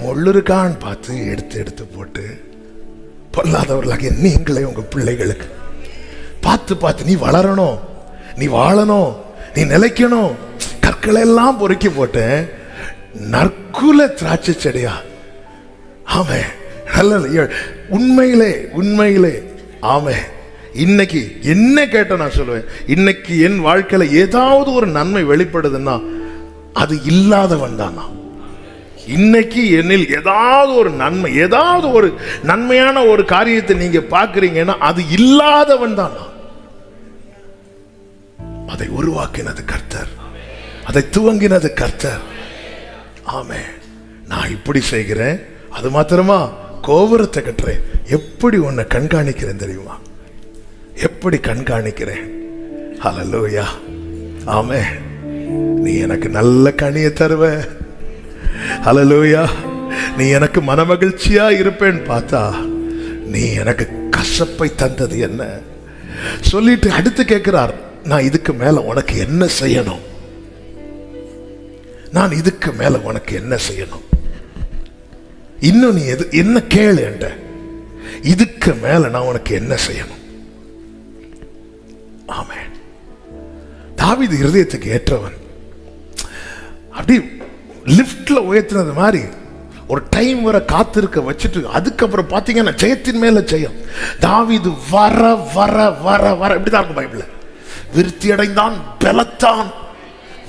முள்ளு இருக்கான்னு பார்த்து எடுத்து எடுத்து போட்டு, பொல்லாதவர்களாக நீங்களே உங்க பிள்ளைகளுக்கு பார்த்து பார்த்து நீ வளரணும், நீ வாழணும், நீ நிலைக்கணும். கற்களை எல்லாம் பொறுக்கி போட்டேன், நற்குல திராட்சை செடியா. ஆமே, நல்ல உண்மையிலே உண்மையிலே. ஆமே, இன்னைக்கு என்ன கேட்ட நான் சொல்லுவேன், இன்னைக்கு என் வாழ்க்கையில ஏதாவது ஒரு நன்மை வெளிப்படுதுன்னா அது இல்லாதவன் தானா? இன்னைக்கு என்னில் ஏதாவது ஒரு நன்மை, ஏதாவது ஒரு நன்மையான ஒரு காரியத்தை நீங்க பார்க்கிறீங்கன்னா அது இல்லாதவன் தானா? அதை உருவாக்கினது கர்த்தர், அதை துவங்கினது கர்த்தர். ஆமே, நான் இப்படி செய்கிறேன், அது மாத்திரமா கோபுரத்தை கட்டுறேன். எப்படி உன்னை கண்காணிக்கிறேன் தெரியுமா? எப்படி கண்காணிக்கிறேன். ஹல்லேலூயா. ஆமே, நீ எனக்கு நல்ல கனியை தருவ. ஹல்லேலூயா. நீ எனக்கு மனமகிழ்ச்சியா இருப்பேன்னு பார்த்தா நீ எனக்கு கசப்பை தந்தது என்ன சொல்லிட்டு அடுத்து கேட்கிறார், நான் இதுக்கு மேல உனக்கு என்ன செய்யணும்? நான் இதுக்கு மேல உனக்கு என்ன செய்யணும்? இன்னும் நீ என்ன கேளு என்ற, இதுக்கு மேல நான் உனக்கு என்ன செய்யணும்? ஆமே, தாவீது இருதயத்துக்கு ஏற்றவன். அப்படி லிப்ட்ல உயர்த்தினது மாதிரி ஒரு டைம் வர காத்திருக்க வச்சுட்டு அதுக்கப்புறம் பாத்தீங்கன்னா ஜெயத்தின் மேல ஜெயம். தாவீது வர வர வர வர இப்படிதான் இருக்கும் பைபிள்ல. விருத்தி அடைந்தான், பலத்தான்,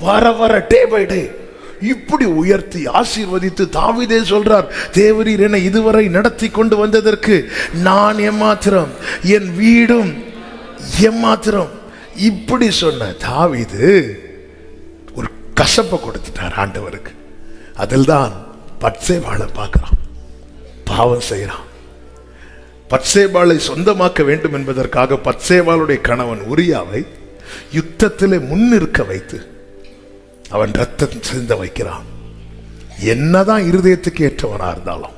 வர வர டே பை டே இப்படி உயர்த்தி ஆசீர்வதித்து தாவீதே சொல்றார், தேவரீர் என்னை இதுவரை நடத்தி கொண்டு வந்ததற்கு நான் ஏமாத்திரம், என் வீடும் ஏமாத்திரம். இப்படி சொன்ன தாவீது ஒரு கசப்பை கொடுத்துட்டார் ஆண்டவருக்கு. அதில் தான் பத்சேபாளை பார்க்கிறான், பாவம் செய்யறான். பத்சேபாளை சொந்தமாக்க வேண்டும் என்பதற்காக பத்சேபாளுடைய கணவன் உரியாவை யுத்தத்திலே முன்னிற்க வைத்து அவன் ரத்தம் சிந்த வைக்கிறான். என்னதான் இருதயத்துக்கு ஏற்றவனா இருந்தாலும்,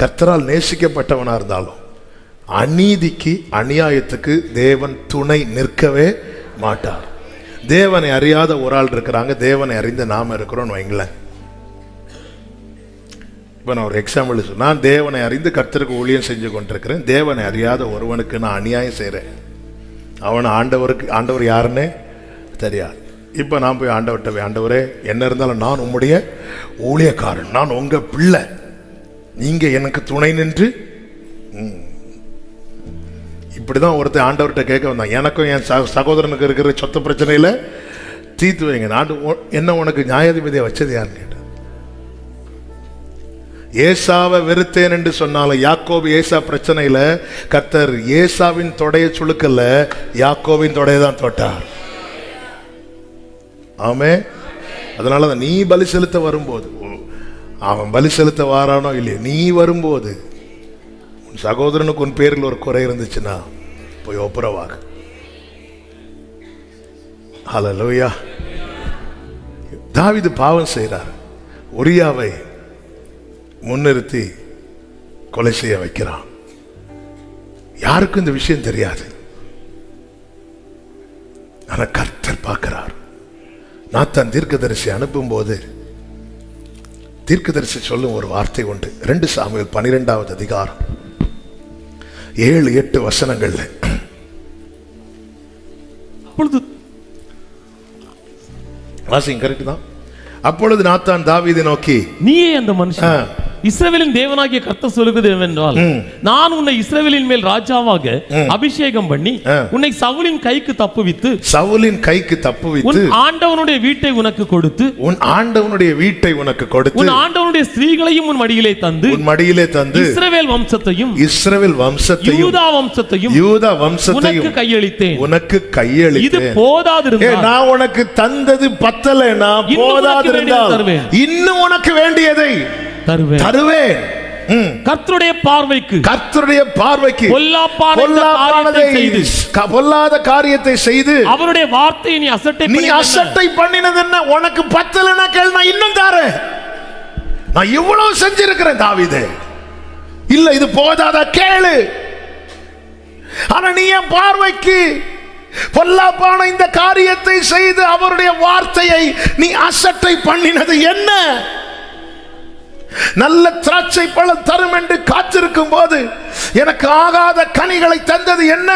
கர்த்தரால் நேசிக்கப்பட்டவனா இருந்தாலும், அநீதிக்கு அநியாயத்துக்கு தேவன் துணை நிற்கவே மாட்டார். தேவனை அறியாத ஒரு ஆள் இருக்கிறாங்க, தேவனை அறிந்த நாம இருக்கிறோம் வைங்களேன். இப்போ நான் ஒரு எக்ஸாம்பிள் சொல்ல, நான் தேவனை அறிந்து கர்த்தருக்கு ஊழியம் செஞ்சு கொண்டிருக்கிறேன். தேவனை அறியாத ஒருவனுக்கு நான் அநியாயம் செய்கிறேன், அவனை ஆண்டவர் யாருன்னு தெரியாது. இப்போ நான் போய் ஆண்டவர்கிட்ட, ஆண்டவரே என்ன இருந்தாலும் நான் உம்முடைய ஊழியக்காரன், நான் உங்க பிள்ளை, நீங்க எனக்கு துணை நின்று. இப்படிதான் ஒருத்தர் ஆண்டவர்கிட்ட கேட்க வந்தான், எனக்கும் என் சகோதரனுக்கு இருக்கிற சொத்து பிரச்சனையில தீர்த்து வைங்க, நான் என்ன உனக்கு நியாயாதிபதியை வச்சது யாருன்னு கேட்டேன். ஏசாவை வெறுத்தேன் என்று சொன்னாலும் யாக்கோபு ஏசா பிரச்சனையில கர்த்தர் ஏசாவின் தொடைய சுழுக்கல்ல, யாக்கோவின் தொடைய தான் தொட்டார். ஆமே. அதனாலதான் நீ பலி செலுத்த வரும்போது, அவன் பலி செலுத்த வாரானோ இல்லையோ, நீ வரும்போது உன் சகோதரனுக்கு உன் பேரில் ஒரு குறை இருந்துச்சுன்னா போய் ஒப்புரவாக. ஹல்லேலூயா. தாவீது பாவம் செய்கிறார், உரியாவை முன்னிறுத்தி கொலை செய்ய வைக்கிறான். யாருக்கும் இந்த விஷயம் தெரியாது, ஆனா கர்த்தர் பார்க்கிறார். நாத்தான் தீர்க்கதரிசி அனுப்பும் போது தீர்க்கதரிசி சொல்லும் ஒரு வார்த்தை உண்டு. 2 சாமுவேல் 12வது அதிகாரம் 7-8 வசனங்கள்ல. வாசிங்க, கரெக்ட் தான். அப்பொழுது நாத்தான் தாவீதை நோக்கி, நீயே அந்த மனுஷன், இஸ்ரவேலின் தேவனாகிய கர்த்தர் சொல்லுகிறது என்னவென்றால், நான் உன்னை இஸ்ரவேலின் மேல் ராஜாவாக அபிஷேகம் பண்ணி உன்னை சவுலின் கைக்கு தப்புவித்து உன் ஆண்டவனுடைய வீட்டை உனக்கு கொடுத்து உன் ஆண்டவனுடைய ஸ்திரீகளையும் உன் மடியிலே தந்து இஸ்ரவேல் வம்சத்தையும் யூதா வம்சத்தையும் உனக்கு கையளித்தேன். இது போதாதிருந்தால், நான் உனக்கு தந்தது பத்தலைனா போதாதிருந்தால் இன்னும் உனக்கு வேண்டியதை தருவேன். கர்த்தருடைய பார்வைக்கு பொல்லாத காரியத்தை செய்து அவருடைய வார்த்தையை நீ அசட்டை பண்ணினது என்ன? உனக்கு பத்தலைனா கேள், நான் இன்னும் தரேன். நான் இவ்வளவு செஞ்சிருக்கிறேன் தாவீதே. இல்ல இது போதாதா கேளு. ஆனா நீ என் பார்வைக்கு பொல்லாப்பான இந்த காரியத்தை செய்து அவருடைய வார்த்தையை நீ அசட்டை பண்ணினது என்ன? நல்ல திராட்சை பழம் தரும் என்று காத்திருக்கும் போது எனக்கு ஆகாத கனிகளை தந்தது என்ன?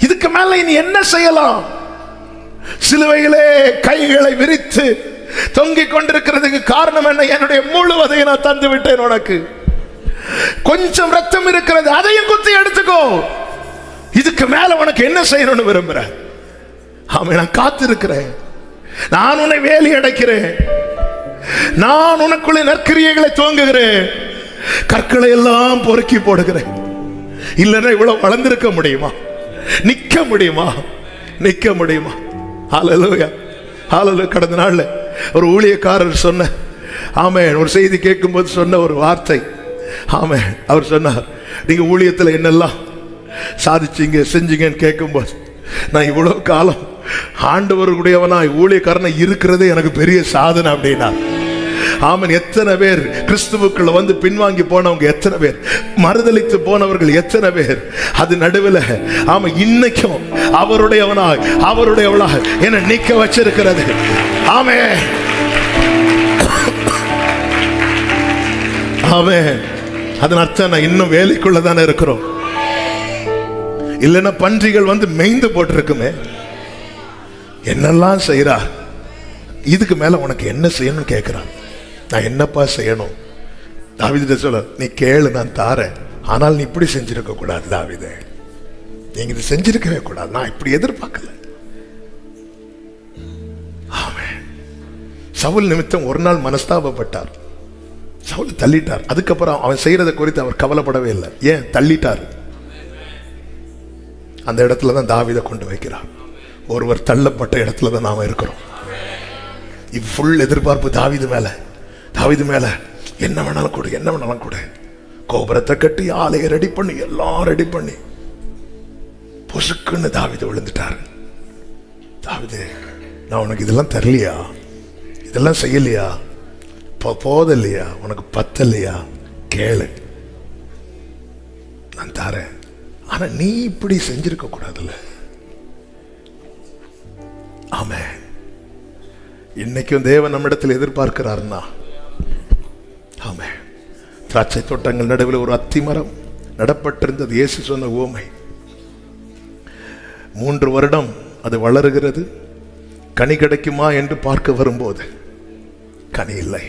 இதுக்கு மேல நீ என்ன செய்யலாம்? சிலுவையிலே கைகளை விரித்து தொங்கிக் கொண்டிருக்கிறதுக்கு காரணம் என்ன? என்னுடைய முழுவதை நான் தந்து விட்டேன். உனக்கு கொஞ்சம் ரத்தம் இருக்கிறது, அதையும் குத்தி எடுத்துக்கோ. இதுக்கு மேல உனக்கு என்ன செய்யணும்னு விரும்புறேன்? நான் காத்திருக்கிறேன். நான் உன்னை வேலி அடைக்கிறேன். நான் உனக்குள்ளே நற்கிரியைகளை துவங்குகிறேன். கற்களை எல்லாம் பொறுக்கி போடுகிறேன். இல்லைன்னா இவ்வளவு வளர்ந்திருக்க முடியுமா? நிக்க முடியுமா? ஹல்லேலூயா, ஹல்லேலூயா. கடந்த நாள்ல ஒரு ஊழியக்காரர் சொன்ன ஒரு செய்தி கேட்கும் போது சொன்ன ஒரு வார்த்தை. அவர் சொன்னார், நீங்க ஊழியத்தில் என்னெல்லாம் சாதிச்சீங்க செஞ்சீங்கன்னு கேட்கும்போது, நான் இவ்வளவு காலம் ஆண்டவருடையவனாய் ஊழியக்காரனை இருக்கிறதே எனக்கு பெரிய சாதனை அப்படின்னா. எத்தனை பேர் கிறிஸ்துவுக்குள்ள வந்து பின்வாங்கி போனவங்க எத்தனை பேர், மறுதலித்து போனவர்கள் எத்தனை பேர். அது நடுவில் இன்னைக்கும் அவருடையவளாக என்னை நிக்க வச்சிருக்கிறது. அதன் அர்த்தம் நான் இன்னும் வேலைக்குள்ளதானே இருக்கிறோம். இல்லைன்னா பன்றிகள் வந்து மேய்ந்து போட்டிருக்குமே. என்னெல்லாம் செய்யறா, இதுக்கு மேல உனக்கு என்ன செய்யணும் கேட்கிறான். நான் என்னப்பா செய்யணும்? தாவீது சொல்ல, நீ கேளு, நான் தாரேன். ஆனால் நீ இப்படி செஞ்சிருக்க கூடாது தாவீதே, நீங்க இது செஞ்சிருக்கவே கூடாது, நான் இப்படி எதிர்பார்க்கல. சவுல் நிமித்தம் ஒரு நாள் மனஸ்தாபப்பட்டார். சவுல் தள்ளிட்டார். அதுக்கப்புறம் அவன் செய்யறதை குறித்து அவர் கவலைப்படவே இல்லை. ஏன் தள்ளிட்டார்? அந்த இடத்துல தான் தாவீதை கொண்டு வைக்கிறார். ஒருவர் தள்ளப்பட்ட இடத்துல தான் நாம இருக்கிறோம். ஃபுல் எதிர்பார்ப்பு தாவீது மேல. என்ன வேணாலும் கொடு. கோபுரத்தை கட்டி ஆலையை ரெடி பண்ணி எல்லாம் ரெடி பண்ணி பொசுக்குன்னு தாவீது விழுந்துட்டார். தாவீதே, நான் உனக்கு இதெல்லாம் தரலையா? இதெல்லாம் செய்யலையா? போதலையா? உனக்கு பத்தலையா? கேளு, நான் தரேன். ஆனா நீ இப்படி செஞ்சிருக்க கூடாதுல்ல. இன்னைக்கும் தேவன் நம்மிடத்தில் எதிர்பார்க்கிறார்னா, திராட்சை தோட்டங்கள் நடுவில் ஒரு அத்தி மரம் நடப்பட்டிருந்தது. இயேசு சொன்ன உவமை. 3 வருடம் அது வளருகிறது. கனி கிடைக்குமா என்று பார்க்க வரும்போது கனி இல்லை.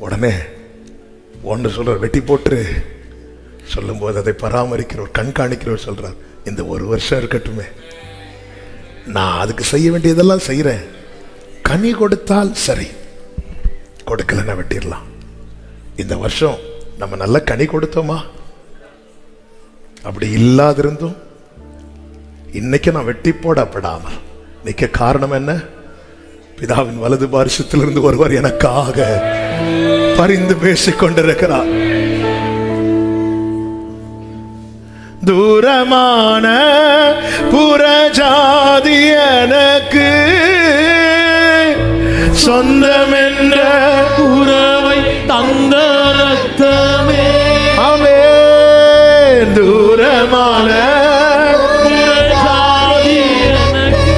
உடனே ஒன்று சொல்ற, வெட்டி போட்டு சொல்லும் போது அதை பராமரிக்கிறவர், கண்காணிக்கிறவர் சொல்றார், இந்த 1 வருஷம் இருக்கட்டுமே, நான் அதுக்கு செய்ய வேண்டியதெல்லாம் செய்யறேன். கனி கொடுத்தால் சரி, கொடுக்கலன்னா வெட்டிடலாம். இந்த வருஷம் நம்ம நல்ல கனி கொடுத்தோமா? அப்படி இல்லாதிருந்தும் இன்னைக்கு நான் வெட்டி போடப்படாமல் நிக்க காரணம் என்ன? பிதாவின் வலது பாரிசத்திலிருந்து ஒருவர் எனக்காக பரிந்து பேசிக் கொண்டிருக்கிறார். தூரமான புறஜாதி எனக்கு சொந்தம் என்ற உறவை தந்த ரத்தமே. ஆமென். தூரமான புறஜாதி எனக்கு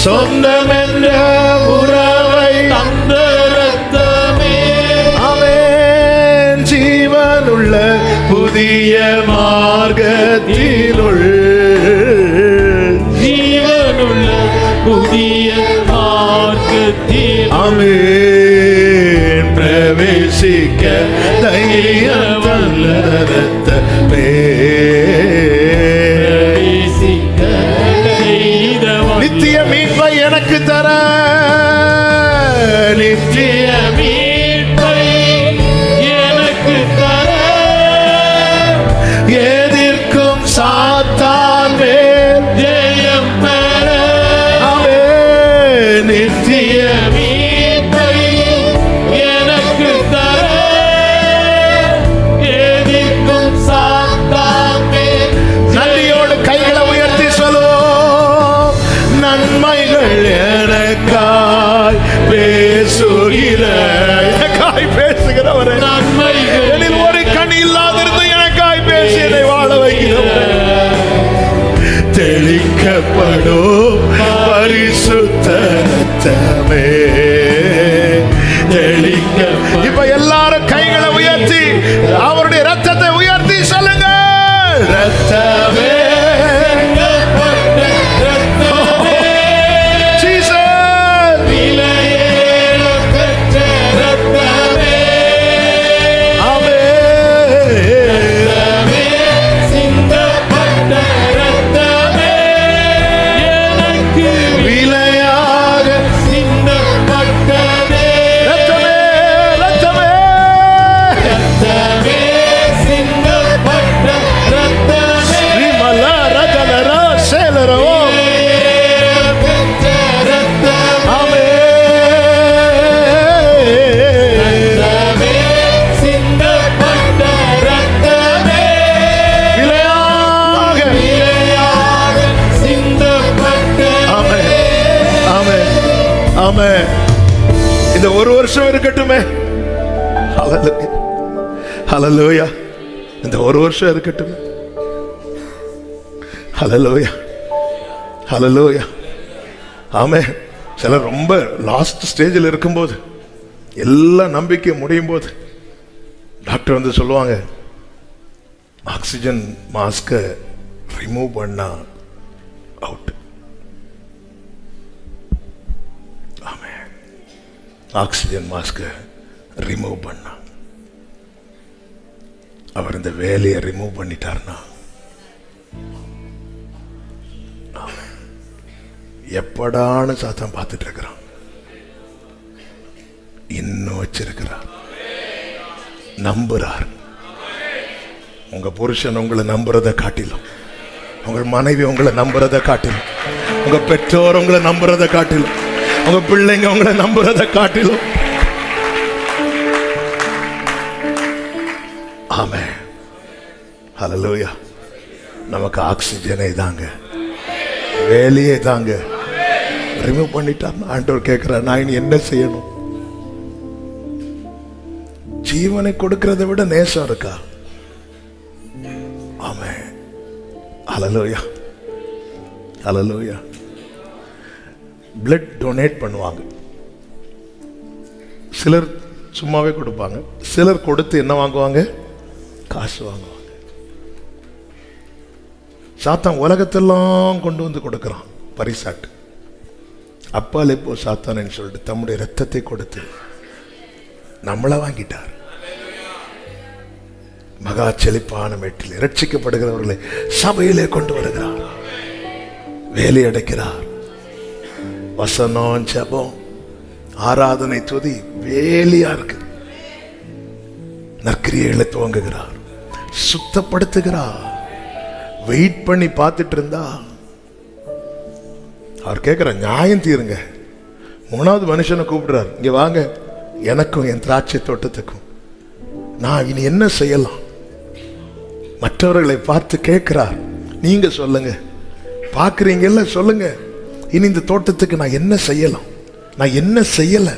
சொந்தம் என்ற உறவை தந்த ரத்தமே. ஆமென். ஜீவனுள்ள புதிய மார்க்கத்திலுள் புதிய மார்க்கத்தில் ஆமென் பிரவேசிக்க ஜெயிக்க தைரியம் தந்த ரத்தமே. நித்திய மீட்பை எனக்கு தர, நித்திய மீட்பை எனக்கு தர, எதிர்க்கும் சாத்தான் மேல் ஜெயம் பெற, நித்திய மீட்பை எனக்கு தர, எதிர்க்கும் சாத்தான் மேல். நன்றியோடு கைகளை உயர்த்தி சொல்லுவோம். நன்மைகள் எனக்காய் பேசுகிற, எனக்காய் பேசுகிறவரே, நன்மைகள் எனில் ஒரு கனி இல்லாதிருந்து எனக்காய் பேசி என்னை வாழ வைக்கிறவரே, தெளிக்கப்படும் பரிசுத்த ரத்தமே, தெளிக்க. இப்ப எல்லாரும் கைகளை உயர்த்தி அவருடைய ரத்தத்தை உயர்த்தி சொல்லுங்க. ரத்தமே, இந்த ஒரு வருஷம் இருக்கட்டுமே. ஹல்லேலூயா. இந்த ஒரு வருஷம் இருக்கட்டுமே. ஹல்லேலூயா, ஹல்லேலூயா. ஆமென். சிலர் ரொம்ப லாஸ்ட் ஸ்டேஜில் இருக்கும்போது, எல்லா நம்பிக்கை முடியும் போது டாக்டர் வந்து சொல்லுவாங்க, ஆக்சிஜன் மாஸ்கை ரிமூவ் பண்ணா அவுட். ஆக்சிஜன் மாஸ்கை ரிமூவ் பண்ணா, அவர் இந்த வேலையை ரிமூவ் பண்ணிட்டார்னா எப்படான்னு சாத்தான் பார்த்துட்டு இருக்கிறான். இன்னும் வச்சிருக்கிறார், நம்புறார். உங்க புருஷன் உங்களை நம்புறதை காட்டிலும், உங்கள் மனைவி உங்களை நம்புறதை காட்டிலும், உங்க பெற்றோர் உங்களை நம்புறதை காட்டிலும், உங்க பிள்ளைங்க உங்களை நம்புறதை காட்டிலும், ஆமென், ஹல்லேலூயா, நமக்கு ஆக்சிஜனை தாங்க, வேலையே தாங்க ரிமூவ் பண்ணிட்டார். ஆண்டவர் கேட்கிறார், நான் இனி என்ன செய்யணும்? ஜீவனை கொடுக்கிறதை விட நேசம் இருக்கா? ஆமென், ஹல்லேலூயா, ஹல்லேலூயா. பிளட் டொனேட் பண்ணுவாங்க. சிலர் சும்மாவே கொடுப்பாங்க, சிலர் கொடுத்து என்ன வாங்குவாங்க? காசு வாங்குவாங்க. சாத்தான் உலகத்தெல்லாம் கொண்டு வந்து கொடுக்கிறான் பரிசாட்டு. அப்பால் இப்போ சாத்தானு சொல்லிட்டு தம்முடைய ரத்தத்தை கொடுத்து நம்மளை வாங்கிட்டார். மகா செழிப்பான மேட்டில் இரட்சிக்கப்படுகிறவர்களை சபையிலே கொண்டு வருகிறார், வேலை அடைக்கிறார். வசனம், ஜெபம், ஆராதனை, துதி வேலையா இருக்கு. நற்கிரியைகளை துவங்குகிறார், சுத்தப்படுத்துகிறார். வெயிட் பண்ணி பார்த்துட்டு இருந்தா அவர் கேட்கிற நியாயம் தீருங்க. மூணாவது மனுஷனை கூப்பிடுறார், இங்க வாங்க, எனக்கும் என் திராட்சை தோட்டத்துக்கும் நான் இனி என்ன செய்யலாம்? மற்றவர்களை பார்த்து கேட்கிறார், நீங்க சொல்லுங்க, பார்க்குறீங்கல்ல, சொல்லுங்க, இனி இந்த தோட்டத்துக்கு நான் என்ன செய்யலாம்? நான் என்ன செய்யல?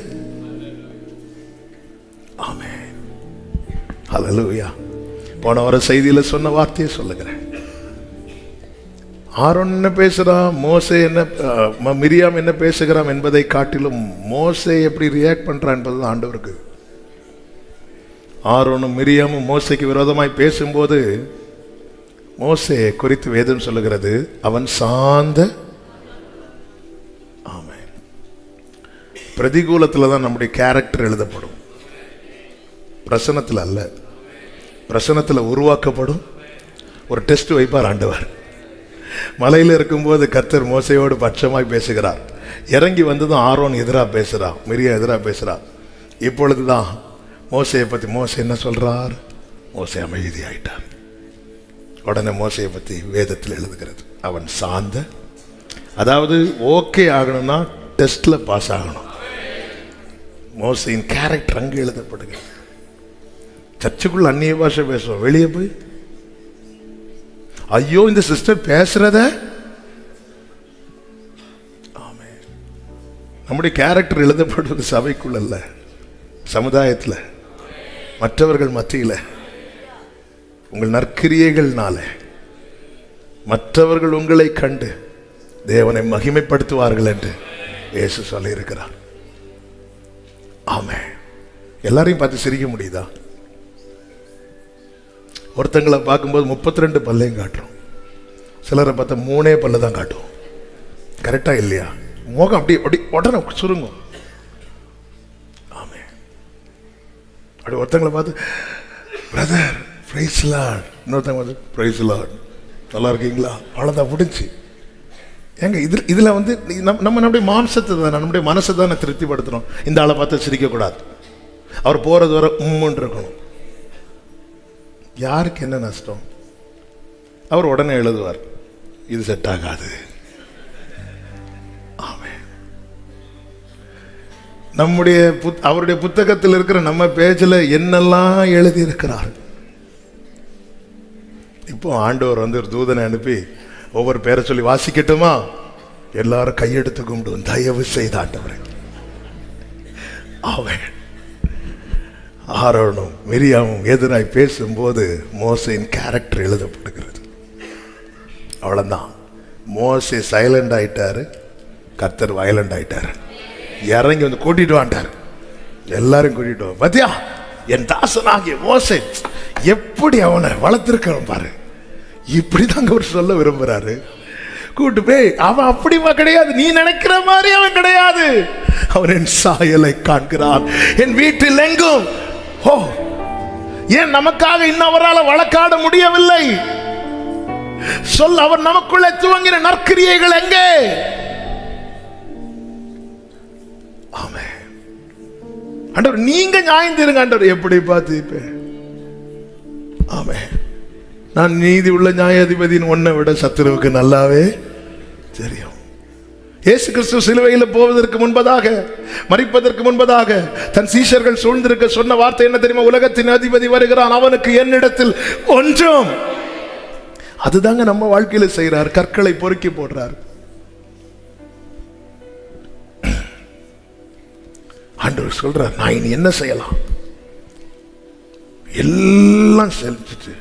ஆமென், ஹல்லேலூயா. போன வர செய்தியில சொன்ன வார்த்தையை சொல்லுகிறேன். ஆரோன் என்ன பேசுறான், மோசே என்ன, மிரியாம் என்ன பேசுகிறான் என்பதை காட்டிலும் மோசே எப்படி ரியாக்ட் பண்றான் என்பது ஆண்டவருக்கு. ஆரோனும் மிரியாமும் மோசைக்கு விரோதமாய் பேசும்போது மோசே குறித்து வேதம் சொல்லுகிறது, அவன் சாந்த. பிரதிகூலத்தில் தான் நம்முடைய கேரக்டர் எழுதப்படும். பிரசனத்தில் அல்ல, பிரசனத்தில் உருவாக்கப்படும் ஒரு டெஸ்ட் வைப்பார் ஆண்டவர். மலையில் இருக்கும்போது கர்த்தர் மோசையோடு பட்சமாய் பேசுகிறார். இறங்கி வந்ததும் ஆரோன் எதிராக பேசுகிறான், மிரியா எதிராக பேசுகிறார். இப்பொழுதுதான் மோசையை பற்றி மோசை என்ன சொல்றார்? மோசை அமைதியாயிட்டார். உடனே மோசையை பற்றி வேதத்தில் எழுதுகிறது, அவன் சார்ந்த, அதாவது ஓகே ஆகணும்னா டெஸ்ட்ல பாஸ் ஆகணும். மோசையின் கேரக்டர் அங்கே எழுதப்படுகிறது. சர்ச்சுக்குள்ள அந்நிய பாஷை பேசுவோம், வெளியே போய் ஐயோ இந்த சிஸ்டர் பேசுறத. நம்முடைய கேரக்டர் எழுதப்படுவது சபைக்குள்ள அல்ல, சமுதாயத்தில், மற்றவர்கள் மத்தியில். உங்கள் நற்கிரியைகள்னால மற்றவர்கள் உங்களை கண்டு தேவனை மகிமைப்படுத்துவார்கள் என்று இயேசு சொல்லி இருக்கிறார். ஆமே. எல்லாரையும் பார்த்து சிரிக்க முடியுதா? ஒருத்தங்களை பார்க்கும்போது 32 பல்லையும் காட்டுறோம், சிலரை பார்த்தா 3 பல்லு தான் காட்டுவோம். கரெக்டா இல்லையா? முகம் அப்படி அப்படி உடனே சுருங்கும். ஆமே. அப்படி ஒருத்தங்களை பார்த்து பிரதர் பிரைஸ் லார்ட், இன்னொருத்தங்க பார்த்து பிரைஸ் லார்ட், நல்லா இருக்கீங்களா, அவ்வளோதான் முடிஞ்சு. ஏங்க இதில் வந்து நம்முடைய மாம்சத்தை தானே, நம்முடைய மனசை தானே திருப்திப்படுத்துகிறோம். இந்த ஆளை பார்த்து சிரிக்கக்கூடாது, அவர் போகிறது வர உம்முன்னு இருக்கணும். யாருக்கு என்ன நஷ்டம்? அவர் உடனே எழுதுவார், இது செட் ஆகாது. நம்முடைய அவருடைய புத்தகத்தில் இருக்கிற நம்ம பேஜில் என்னெல்லாம் எழுதி இருக்கிறார். இப்போ ஆண்டவர் வந்து ஒரு தூதனை அனுப்பி ஒவ்வொரு பேரை சொல்லி வாசிக்கட்டுமா? எல்லாரும் கையெடுத்து கும்பிடுவோம், தயவு செய்த ஆண்டவரே. அவன் ஆரோனும் மிரியாமும் எதிராய் பேசும்போது மோசையின் கேரக்டர் எழுதப்படுகிறது. அவ்வளவுதான். மோசே சைலண்ட் ஆயிட்டாரு, கர்த்தர் வயலண்ட் ஆயிட்டாரு. இறங்கி வந்து கூட்டிட்டு வாண்டார், எல்லாரும் கூட்டிட்டு வா. பத்தியா என் தாசனாகிய மோசே எப்படி அவனை வளர்த்திருக்கான் பாரு. இப்படிதாங்க அவர் சொல்ல விரும்புறாரு. கூட்டு போய் அவன் அப்படிமா கிடையாது, நீ நினைக்கிற மாதிரி அவன் கிடையாது. அவன் என் சாயலை காண்கிறான் என் வீட்டில் எங்கும். ஓ, ஏன் நமக்காக இன்னவரால் வழக்காட முடியவில்லை? சொல், அவர் நமக்குள்ளே துவங்கின நற்கிரியைகள் எங்கே? ஆண்டவர் நீங்க நியாயந்திருங்க. ஆண்டவர் எப்படி பார்த்து, ஆமே, நான் நீதி உள்ள நியாயாதிபதியின் ஒன்றை விட சத்துருவுக்கு நல்லாவே தெரியும். இயேசு கிறிஸ்து சிலுவையில் போவதற்கு முன்பதாக, மரிப்பதற்கு முன்பதாக தன் சீஷர்கள் சூழ்ந்திருக்க சொன்ன வார்த்தை என்ன தெரியுமா? உலகத்தின் அதிபதி வருகிறான், அவனுக்கு என்னிடத்தில் ஒன்றும். அதுதாங்க நம்ம வாழ்க்கையில செய்யறார். கற்களை பொறுக்கி போடுறார். ஆண்டவர் சொல்றார், நான் இனி என்ன செய்யலாம்? எல்லாம் செலுத்திட்டு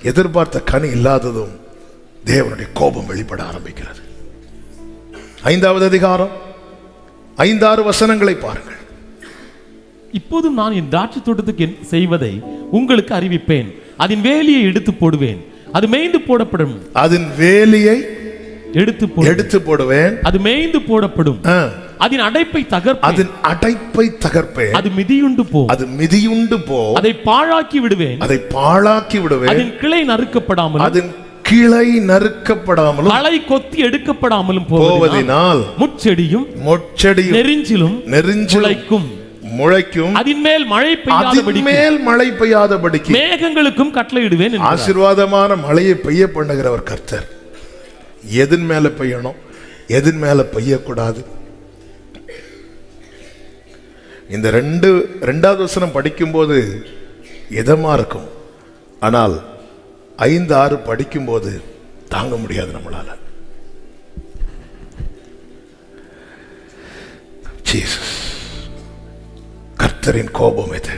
எதிர்பார்த்த கனி இல்லாததும் தேவனுடைய கோபம் வெளிப்பட ஆரம்பிக்கிறது. 5வது அதிகாரம் 5-6 வசனங்களை பாருங்கள். இப்போதும் நான் என் திராட்சை தோட்டத்துக்கு செய்வதை உங்களுக்கு அறிவிப்பேன். அதன் வேலியை எடுத்து போடுவேன், அது மேய்ந்து போடப்படும். அதன் வேலியை எடுத்து போடுவேன், அது மேய்ந்து போடப்படும். அதன் அடைப்பை தகர்ப்பேன், அதன் அடைப்பை தகர்ப்பேன். அது மிதியுண்டு போ, அது மிதியுண்டு போ. அதை பாழாக்கி விடுவேன், அதை பாழாக்கி விடுவேன். அதன் கிளை நறுக்கப்படாமலும், அதன் கிளை நறுக்கப்படாமலும், களை கொத்தி எடுக்கப்படாமலும் போவதினால் முட்செடியும் நெரிஞ்சிலும் முளைக்கும். அதன் மேல் மழை பெய்யாதபடிக்கு மேகங்களுக்கும் கட்டளையிடுவேன். ஆசீர்வாதமான மழையை பெய்ய பண்ணுகிறவர் கர்த்தர். எதன் மேல பெய்யணும், எதன் மேல பெய்யக்கூடாது? இந்த 2வது வசனம் படிக்கும்போது இதமா இருக்கும், ஆனால் 5-6 படிக்கும்போது தாங்க முடியாது நம்மளால. ஜீசஸ், கர்த்தரின் கோபம் இது.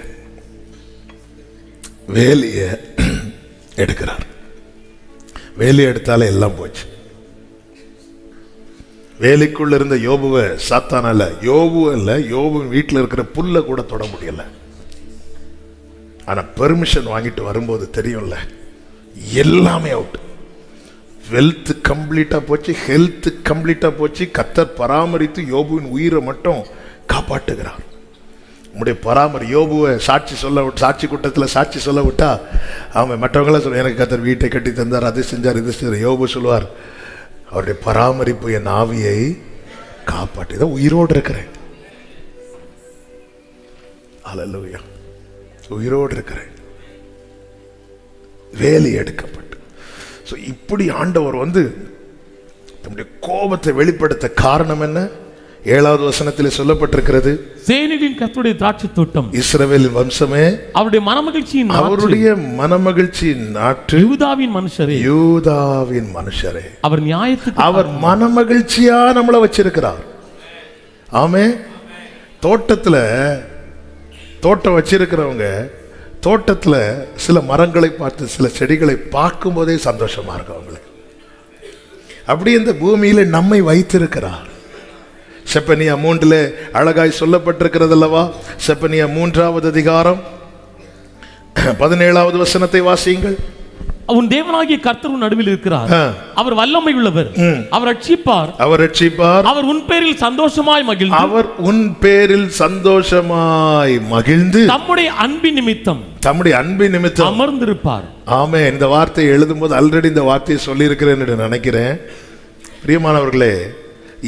வேலியை எடுக்கிறார். வேலியை எடுத்தாலே எல்லாம் போச்சு. வேலைக்குள்ள இருந்த யோபுவை சாத்தானால, யோபு இல்ல, யோபு வீட்டில் இருக்கிற புல்ல கூட தொட முடியல. ஆனா பெர்மிஷன் வாங்கிட்டு வரும்போது தெரியும்ல, எல்லாமே அவுட். வெல்த் கம்ப்ளீட்டா போச்சு, ஹெல்த் கம்ப்ளீட்டா போச்சு. கர்த்தர் பராமரித்து யோபுவின் உயிரை மட்டும் காப்பாற்றுகிறார். உம்முடைய பராமரி. யோபுவை சாட்சி கூட்டத்தில் சாட்சி சொல்ல விட்டா அவன் மற்றவங்களாம் சொல்ல, எனக்கு கர்த்தர் வீட்டை கட்டி தந்தார், அது செஞ்சார், இது செஞ்சார். யோபு சொல்லுவார், அவருடைய பராமரிப்பு என் ஆவியை காப்பாற்றி தான் உயிரோடு இருக்கிறேன். அல்லேலூயா, உயிரோடு இருக்கிறேன், வேலி எடுக்கப்பட்டு. ஸோ இப்படி ஆண்டவர் தம்முடைய கோபத்தை வெளிப்படுத்த காரணம் என்ன? 7வது வசனத்தில் சொல்லப்பட்டிருக்கிறது, சேனைகளின் கர்த்தருடைய திராட்சை தோட்டம், இஸ்ரவேலின் வம்சமே அவருடைய மனமகிழ்ச்சியின் நாற்று, அவருடைய மனமகிழ்ச்சியின் நாற்று, யூதாவின் மனுஷரே, யூதாவின் மனுஷரே. அவர் நியாயத்துக்கு அவர் மனமகிழ்ச்சியா நம்மளை வச்சிருக்கிறார். ஆமே. தோட்டம் வச்சிருக்கிறவங்க தோட்டத்துல சில மரங்களை பார்த்து சில செடிகளை பார்க்கும் போதே சந்தோஷமா இருக்கும் அவங்களுக்கு. அப்படி இந்த பூமியில நம்மை வைத்திருக்கிறார். செப்பனியா 3 அழகாய் சொல்லப்பட்டிருக்கிறது அல்லவா? செப்பனியா 3வது அதிகாரம் 17வது வசனத்தை வாசியுங்கள். உன் தேவனாகிய கர்த்தர் உன் நடுவில் இருக்கிறார், அவர் வல்லமை உள்ளவர், அவர் ரட்சிப்பார், அவர் உன் பேரில் சந்தோஷமாய் மகிழ்ந்து தம்முடைய அன்பின் நிமித்தம் அமர்ந்திருப்பார். ஆமே. இந்த வார்த்தையை எழுதும் போது ஆல்ரெடி இந்த வார்த்தையை சொல்லி இருக்கிறேன் என்று நினைக்கிறேன். பிரியமானவர்களே,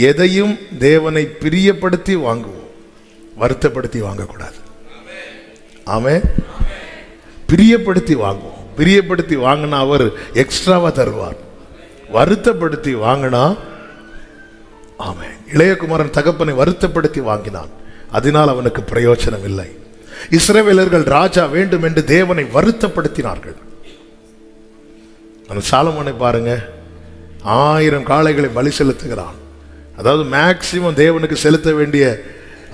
எதையும் தேவனை பிரியப்படுத்தி வாங்குவோம், வருத்தப்படுத்தி வாங்கக்கூடாது. ஆமே. பிரியப்படுத்தி வாங்குவோம். பிரியப்படுத்தி வாங்கினா அவர் எக்ஸ்ட்ராவா தருவார். வருத்தப்படுத்தி வாங்கினா, ஆமே, இளையகுமாரன் தகப்பனை வருத்தப்படுத்தி வாங்கினான், அதனால் அவனுக்கு பிரயோஜனம் இல்லை. இஸ்ரவேலர்கள் ராஜா வேண்டும் என்று தேவனை வருத்தப்படுத்தினார்கள். சாலமோனை பாருங்க, 1000 காளைகளை பலி செலுத்துகிறான். அதாவது மேக்சிமம் தேவனுக்கு செலுத்த வேண்டிய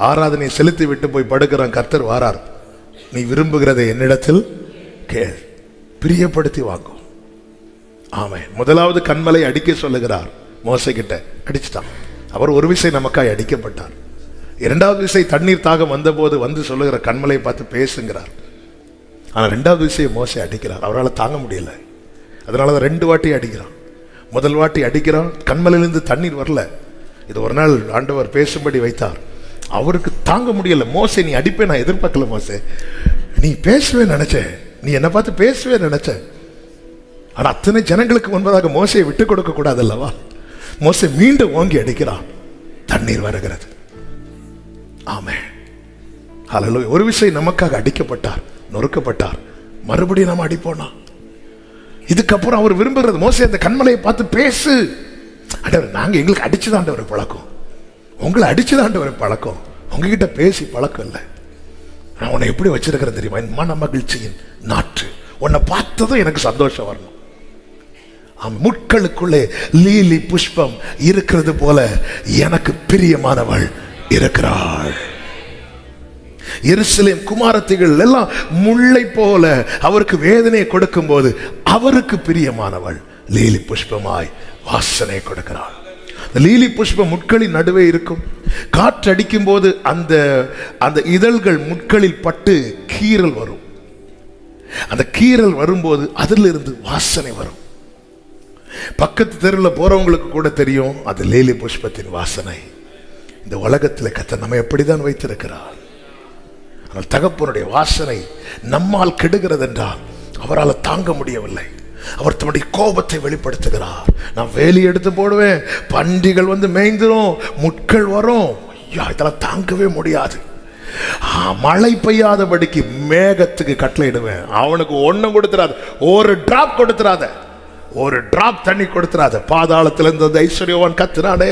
ஆராதனை செலுத்தி விட்டு போய் படுக்கிறான். கர்த்தர் வாரார், நீ விரும்புகிறதை என்னிடத்தில் கேள். பிரியப்படுத்தி வாங்கும். ஆமென். முதலாவது கன்மலை அடிக்க சொல்லுகிறார். மோசே கிட்ட அடிச்சுட்டான். அவர் ஒரு விசை நமக்காய் அடிக்கப்பட்டார். 2வது விசை தண்ணீர் தாகம் வந்தபோது சொல்லுகிற கன்மலை பார்த்து பேசுங்கிறார். ஆனால் 2வது விசையை மோசே அடிக்கிறார். அவரால் தாங்க முடியல. அதனாலதான் 2 வாட்டி அடிக்கிறான். முதல் வாட்டி அடிக்கிறான், கண்மலையிலிருந்து தண்ணீர் வரல. இது ஒரு நாள் ஆண்டவர் பேசும்படி வைத்தார். அவருக்கு தாங்க முடியல. மோசே, நீ அடிப்பே நான் எதிர்பார்க்கல. மோசே, நீ பேசுவே நினைச்சேன், நீ என்ன பார்த்து பேசுவே நினைச்ச. ஆனா அத்தனை ஜனங்களுக்கு முன்பதாக மோசையை விட்டு கொடுக்க கூடாது அல்லவா? மோசே மீண்டும் ஓங்கி அடிக்கிறான், தண்ணீர் வருகிறது. ஆமென். ஹல்லேலூயா. ஒரு விஷயம் நமக்காக அடிக்கப்பட்டார், நொறுக்கப்பட்டார், மறுபடியும் நம்ம அடிப்போனா? இதுக்கப்புறம் அவர் விரும்புகிறது, மோசே அந்த கன்மலையை பார்த்து பேசு. ஆண்டவர், நாங்க எங்களுக்கு அடிச்சுதான் ஒரு பழக்கம், உங்களை அடிச்சுதான் ஒரு பழக்கம், உங்ககிட்ட பேசி பழக்கம் இல்லை. நான் உன்னை எப்படி வச்சிருக்கிறேன் தெரியுமா? என் மன மகிழ்ச்சியின் நாற்று. உன்னை பார்த்ததும் எனக்கு சந்தோஷம் வரணும். முட்களுக்குள்ளே லீலி புஷ்பம் இருக்கிறது போல எனக்கு பிரியமானவள் இருக்கிறாள். எருசலேம் குமாரத்திகள் எல்லாம் முல்லை போல அவருக்கு வேதனை கொடுக்கும் போது அவருக்கு பிரியமானவள் லீலி புஷ்பமாய் வாசனை கொடுக்கிறாள். லீலி புஷ்பம் முட்களின் நடுவே இருக்கும். காற்று அடிக்கும் போது அந்த இதழ்கள் முட்களில் பட்டு கீறல் வரும். அந்த கீறல் வரும்போது அதிலிருந்து வாசனை வரும். பக்கத்து தெருவில் போறவங்களுக்கு கூட தெரியும் அது லீலி புஷ்பத்தின் வாசனை. இந்த உலகத்தில் கர்த்தர் நம்ம எப்படிதான் வைத்திருக்கிறார். ஆனால் தகப்பனுடைய வாசனை நம்மால் கெடுகிறது என்றால் அவரால் தாங்க முடியவில்லை. அவர் தம்முடைய கோபத்தை வெளிப்படுத்துகிறார். நான் வேலி எடுத்து போடுவேன், பன்றிகள் மேய்ந்துரும், முட்கள் வரும், இதெல்லாம் தாங்கவே முடியாது. மழை பெய்யாதபடிக்கு மேகத்துக்கு கட்டளையிடுவேன். அவனுக்கு ஒன்னும் கொடுத்துறாத, ஒரு டிராப் கொடுத்துறாத, ஒரு டிராப் தண்ணி கொடுத்துறாத. பாதாளத்திலிருந்து அந்த ஐஸ்வர்யவான் கத்துனானே,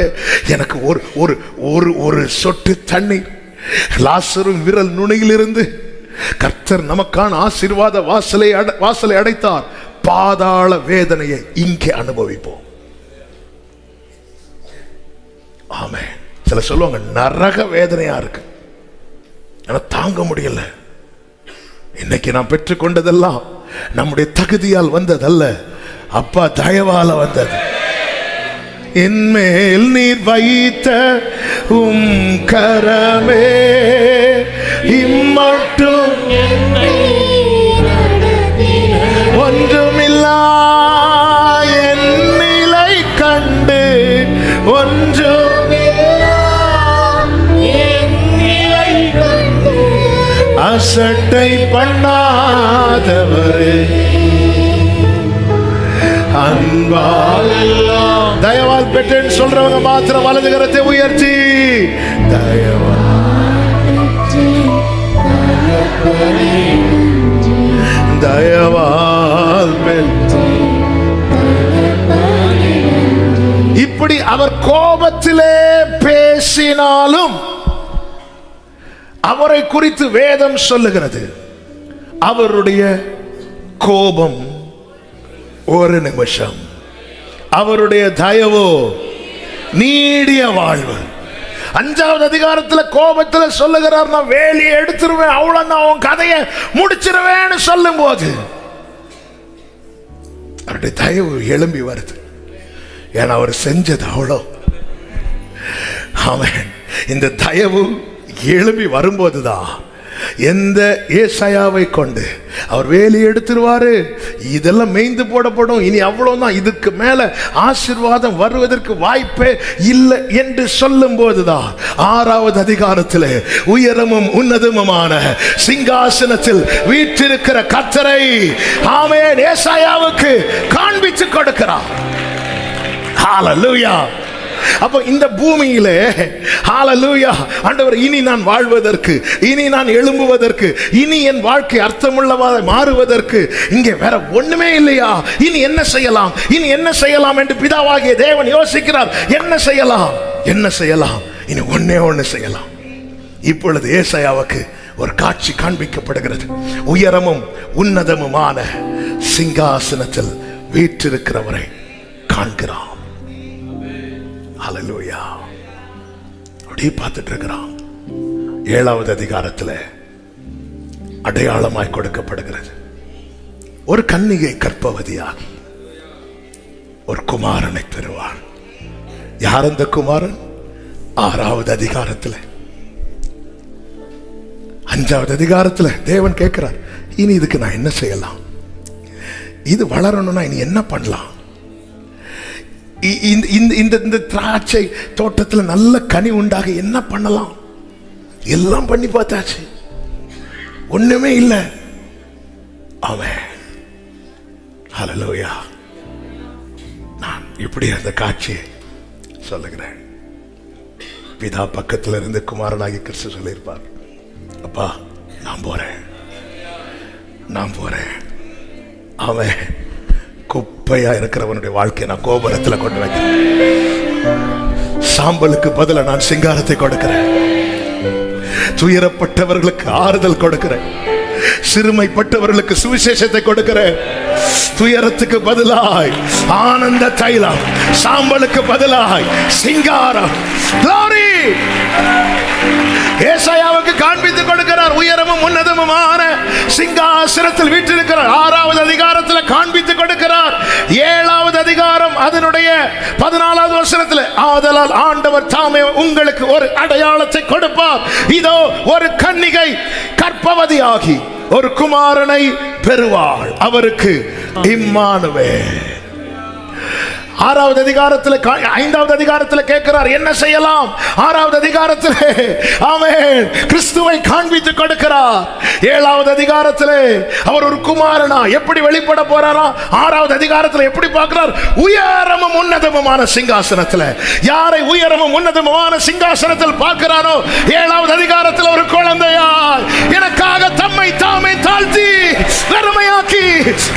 எனக்கு ஒரு ஒரு ஒரு ஒரு சொட்டு தண்ணி. லாசரும் விரல் நுனியிலிருந்து கர்த்தர் நமக்கான ஆசீர்வாத வாசலை அடைத்தார். பாதாள வேதனையை இங்கே அனுபவிப்போம். ஆமென். சில சொல்லுவாங்க நரக வேதனையா இருக்கு, தாங்க முடியல. இன்னைக்கு நான் பெற்றுக்கொண்டதெல்லாம் நம்முடைய தகுதியால் வந்ததல்ல, அப்பா தயவால வந்தது. என்மேல் நீர் வைத்த கரமே இம்மட்டும் ஒன்றுமில்லா என் நிலை கண்டு, ஒன்றுமில்லா என் நிலை கண்டு பண்ணாதவரே அன்பால் தயவால் பெற்றேன்னு சொல்றவங்க மாத்திரம் வலது கரத்தை உயர்த்தி தயவால் இப்படி அவர் கோபத்திலே பேசினாலும் அவரை குறித்து வேதம் சொல்லுகிறது அவருடைய கோபம் ஒரு நிமிஷம், அவருடைய தயவோ நீடிய வாழ்வு. 5வது அதிகாரத்தில் கோபத்தில் சொல்லுகிறார், நான் வேலியை எடுத்துருவேன், அவ்வளவு நான் உன் கதையை முடிச்சிருவேன்னு சொல்லும் போது அவருடைய தயவு எழும்பி வருது. ஏன்னா அவர் செஞ்சது அவ்வளோ. ஆமென். இந்த தயவு எழும்பி வரும்போதுதான் எந்த ஏசாயாவை கொண்டு அவர் வேலி எடுத்துருவாரு, இதெல்லாம் மேய்ந்து போடப்படும், இனி அவ்வளவுதான், இதுக்கு மேல ஆசீர்வாதம் வருவதற்கு வாய்ப்பே இல்லை என்று சொல்லும் போதுதான் 6வது அதிகாரத்தில் உயரமும் உன்னதமுமான சிங்காசனத்தில் வீற்றிருக்கிற கர்த்தரை ஆமென் ஏசாயாவுக்கு காண்பித்து கொடுக்கிறார். ஹல்லேலூயா. அப்ப இந்த பூமியிலே ஹல்லேலூயா ஆண்டவர், இனி நான் வாழ்வதற்கு, இனி நான் எழும்புவதற்கு, இனி என் வாழ்க்கை அர்த்தமுள்ளதாக மாறுவதற்கு இங்கே வேற ஒண்ணுமே இல்லையா? இனி என்ன செய்யலாம், இனி என்ன செய்யலாம் என்று பிதாவாகிய தேவன் யோசிக்கிறார். என்ன செய்யலாம், என்ன செய்யலாம்? இனி ஒண்ணே செய்யலாம். இப்பொழுது ஏசாயாவுக்கு ஒரு காட்சி காண்பிக்கப்படுகிறது. உயரமும் உன்னதமுமான சிங்காசனத்தில் வீற்றிருக்கிறவரை காண்கிறான். ஹல்லேலூயா. அப்படியே பார்த்துட்டு இருக்கிறான். 7வது அதிகாரத்தில் அடையாளமாய் கொடுக்கப்படுகிறது. ஒரு கன்னிகை கர்ப்பவதியாகி ஒரு குமாரனை பெறுவாள். யார் அந்த குமாரன்? 6வது அதிகாரத்தில். 5வது அதிகாரத்தில் தேவன் கேட்கிறார், இனி இதுக்கு நான் என்ன செய்யலாம்? இது வளரணும்னா இனி என்ன பண்ணலாம்? இந்த திராட்சை தோட்டத்தில் நல்ல கனி உண்டாக என்ன பண்ணலாம்? எல்லாம் பண்ணி பார்த்தாச்சு, ஒண்ணுமே இல்லை. அவன் ஹல்லேலூயா. நான் இப்படி அந்த காட்சியை சொல்லுகிறேன். பிதா பக்கத்தில் இருந்து குமாரனாகி கிறிஸ்து சொல்லியிருப்பார், அப்பா நான் போறேன். அவன் குப்பையா இருக்கிறவனுடைய வாழ்க்கையை நான் கோபுரத்தில் கொண்டு வைக்கிறேன். சாம்பலுக்கு பதிலா நான் சிங்காரத்தை கொடுக்கிறேன். துயரப்பட்டவர்களுக்கு ஆறுதல் கொடுக்கிறேன். சிறுமைப்பட்டவர்களுக்கு சுவிசேஷத்தை கொடுக்கிறேன். துயரத்துக்கு பதிலாய் ஆனந்த தைலம், சாம்பலுக்கு பதிலாய் சிங்காரம். Glory! ஏசாயாவுக்கு காண்பித்து கொடுக்கிறார். உயரமும் உன்னதமுமான சிங்காசனத்தில் வீற்றிருக்கிறார். 6வது அதிகாரத்தில் காண்பித்து கொடுக்கிறார். 7வது அதிகாரம் அதனுடைய 14வது வசனத்தில், ஆதலால் ஆண்டவர் தாமே உங்களுக்கு ஒரு அடையாளத்தை கொடுப்பார். இதோ ஒரு கன்னிகை கர்ப்பவதியாகி ஒரு குமாரனை பெறுவாள். அவருக்கு இம்மானுவேல். 6வது அதிகாரத்தில் 5வது அதிகாரத்தில் கேட்கிறார், என்ன செய்யலாம்? 6வது அதிகாரத்தில் ஆமென் கிறிஸ்துவை காண்பித்து கொடுக்கிறார். 7வது அதிகாரத்தில் அவர் ஒரு குமாரனா எப்படி வெளிப்பட போறாரா? 6வது அதிகாரத்தில் எப்படி பார்க்கிறார்? உயரமும் உன்னதமுமான சிங்காசனத்தில். யாரை உயரமும் உன்னதமுமான சிங்காசனத்தில் பார்க்கிறாரோ 7வது அதிகாரத்தில் ஒரு குழந்தையாய் எனக்காக தம்மை தாமே தாழ்த்தி வெறுமையாக்கி.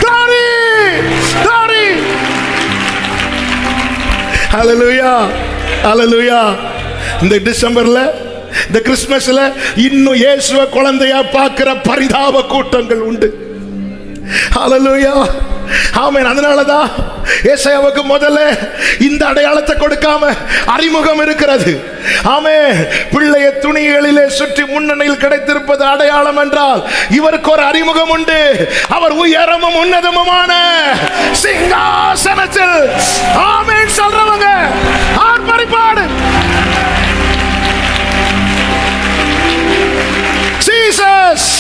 Glory! Glory! ஹல்லேலூயா. ஹல்லேலூயா. இந்த டிசம்பர்ல, இந்த கிறிஸ்மஸ்ல இன்னும் இயேசுவை குழந்தையா பார்க்கிற பரிதாப கூட்டங்கள் உண்டு. ஹல்லேலூயா. ஆமென். அதனாலதான் ஏசாயாவுக்கு முதல்ல இந்த அடையாளத்தை கொடுக்காம அறிமுகம் இருக்கிறது. ஆமென். பிள்ளைய துணிகளிலே சுற்றி முன்னணியில் கிடைத்திருப்பது அடையாளம் என்றால் இவருக்கு ஒரு அறிமுகம் உண்டு. அவர் உயரமும் உன்னதமுமான சிங்காசனத்தில். ஆமென் சொல்றவங்க ஆர்ப்பரிப்பாடு. ஜீசஸ்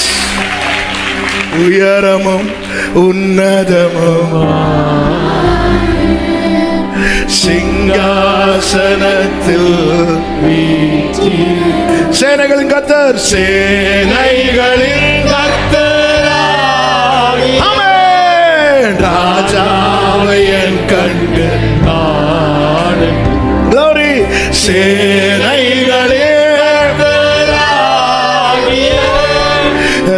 உயரமும் உன்னதமும் சிங்காசனத்தில் சேனைகளின் கர்த்தர், சேனைகளின் கர்த்தர் சேனைகளே